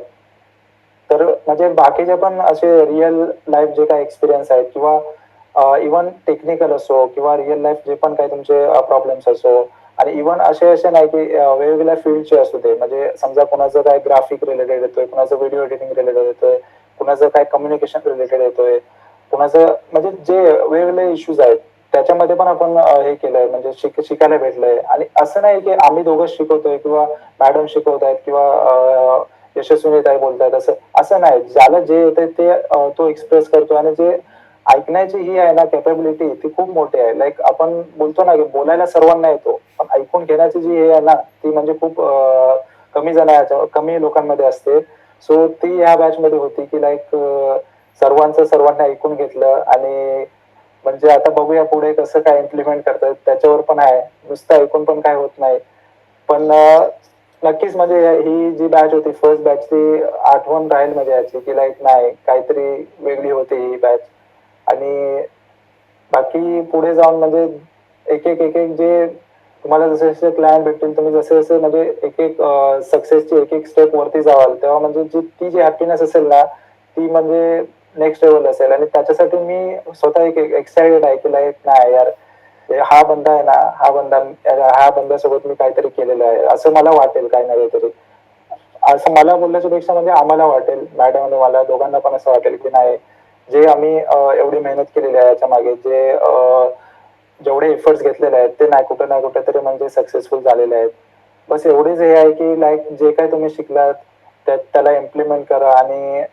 तर म्हणजे बाकीचे पण असे रिअल लाईफ जे काही एक्सपिरियन्स आहेत किंवा इव्हन टेक्निकल असो किंवा रिअल लाईफ जे पण काही तुमचे प्रॉब्लेम्स असो, आणि इव्हन असे नाही की वेगवेगळ्या फील्डचे असू दे, म्हणजे समजा कुणाचं काय ग्राफिक रिलेटेड येतोय, कुणाचं व्हिडिओ एडिटिंग रिलेटेड येतोय, कुणाचं काय कम्युनिकेशन रिलेटेड येतोय, कुणाचं म्हणजे जे वेगवेगळे इश्यूज आहेत, त्याच्यामध्ये पण आपण हे केलंय, म्हणजे शिकायला भेटलंय. आणि असं नाही की आम्ही दोघंच शिकवतोय किंवा मॅडम शिकवतायत किंवा यशस्विनीताई बोलतायत, असं असं नाही. ज्याला जे येते ते तो एक्सप्रेस करतो. आणि जे ऐकण्याची ही आहे ना कॅपेबिलिटी, ती खूप मोठी आहे. लाईक आपण बोलतो ना की बोलायला सर्वांना येतो, पण ऐकून घेण्याची जी हे आहे ना, ती म्हणजे खूप कमी लोकांमध्ये असते. सो ती या बॅच मध्ये होती की लाईक सर्वांना ऐकून घेतलं. आणि म्हणजे आता बघूया पुढे कसं काय इम्प्लिमेंट करतात, त्याच्यावर पण आहे. नुसतं ऐकून पण काय होत नाही. पण नक्कीच म्हणजे ही जी बॅच होती फर्स्ट बॅच, ती आठवण राहील म्हणजे याची की लाईक नाही, काहीतरी वेगळी होती ही बॅच. आणि बाकी पुढे जाऊन म्हणजे एक जे तुम्हाला जसे जसे क्लायंट भेटतील, तुम्ही जसे जसे म्हणजे एक सक्सेसची एक स्टेप वरती जावाल, तेव्हा म्हणजे ती जी हॅपीनेस असेल ना, ती म्हणजे नेक्स्ट लेवल असेल. आणि त्याच्यासाठी मी स्वतः एक एक्साइटेड आहे की लाईक नाही यार, हा बंदा आहे ना, हा बंद्यासोबत मी काहीतरी केलेलं आहे असं मला वाटेल, काही नाही तरी. असं मला बोलण्याच्या पेक्षा म्हणजे आम्हाला वाटेल, मॅडम आणि मला दोघांना पण असं वाटेल की नाही, जे आम्ही एवढी मेहनत केलेली आहे याच्या मागे, जेवढे एफर्ट्स घेतलेले आहेत ते नाही कुठे तरी म्हणजे सक्सेसफुल झालेले आहेत. बस एवढेच हे आहे की लाईक जे काही तुम्ही शिकलात त्याला इम्प्लिमेंट करा. आणि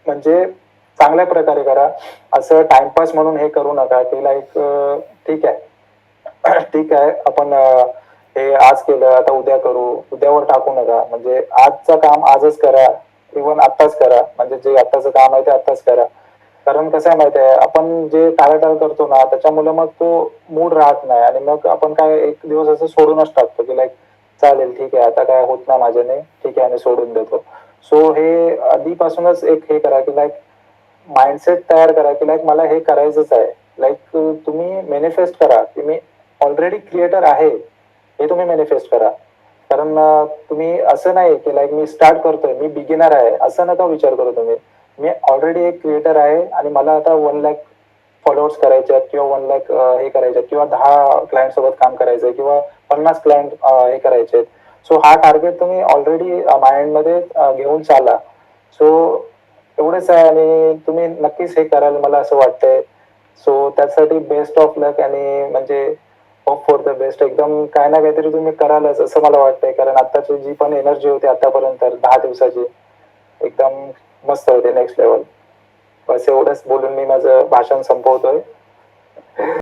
म्हणजे चांगल्या प्रकारे करा. असं टाइमपास म्हणून हे करू नका की लाईक ठीक आहे ठीक आहे आपण हे आज केलं, आता उद्या करू, उद्यावर टाकू नका. म्हणजे आजचं काम आजच करा, इव्हन आत्ताच करा. म्हणजे जे आत्ताचं काम आहे ते आत्ताच करा. कारण कसं आहे माहिती आहे, आपण जे टाळाटाळ करतो ना, त्याच्यामुळे मग तो मूड राहत नाही. आणि मग आपण काय एक दिवस असं सोडूनच टाकतो की लाईक चालेल ठीक आहे, आता काय होत नाही माझ्याने, ठीक आहे, आणि सोडून देतो. सो हे आधीपासूनच एक हे करा की लाईक माइंडसेट तयार करा की लाईक मला हे करायचंच आहे. लाईक तुम्ही मॅनिफेस्ट करा की मी ऑलरेडी क्रिएटर आहे, हे तुम्ही मॅनिफेस्ट करा. कारण तुम्ही असं नाही की लाईक मी स्टार्ट करतोय, मी बिगिनर आहे, असं नका विचार करू तुम्ही. मी ऑलरेडी एक क्रिएटर आहे आणि मला आता 1 लाख फॉलोअर्स करायचे आहेत किंवा 1 लाख हे करायचे आहेत किंवा 10 क्लायंट सोबत काम करायचंय किंवा 50 क्लायंट हे करायचे आहेत. सो हा टार्गेट तुम्ही ऑलरेडी माइंड मध्ये घेऊन चाला. सो एवढंच आहे. आणि तुम्ही नक्कीच हे कराल मला असं वाटतंय. सो त्यासाठी बेस्ट ऑफ लक. आणि म्हणजे होप फॉर द बेस्ट. एकदम काय ना काहीतरी तुम्ही करालच असं मला वाटतंय. कारण आताची जी पण एनर्जी होती आतापर्यंत 10 दिवसाची, एकदम मस्त होते, नेक्स्ट लेवल. बस एवढंच बोलून मी माझं भाषण संपवतोय.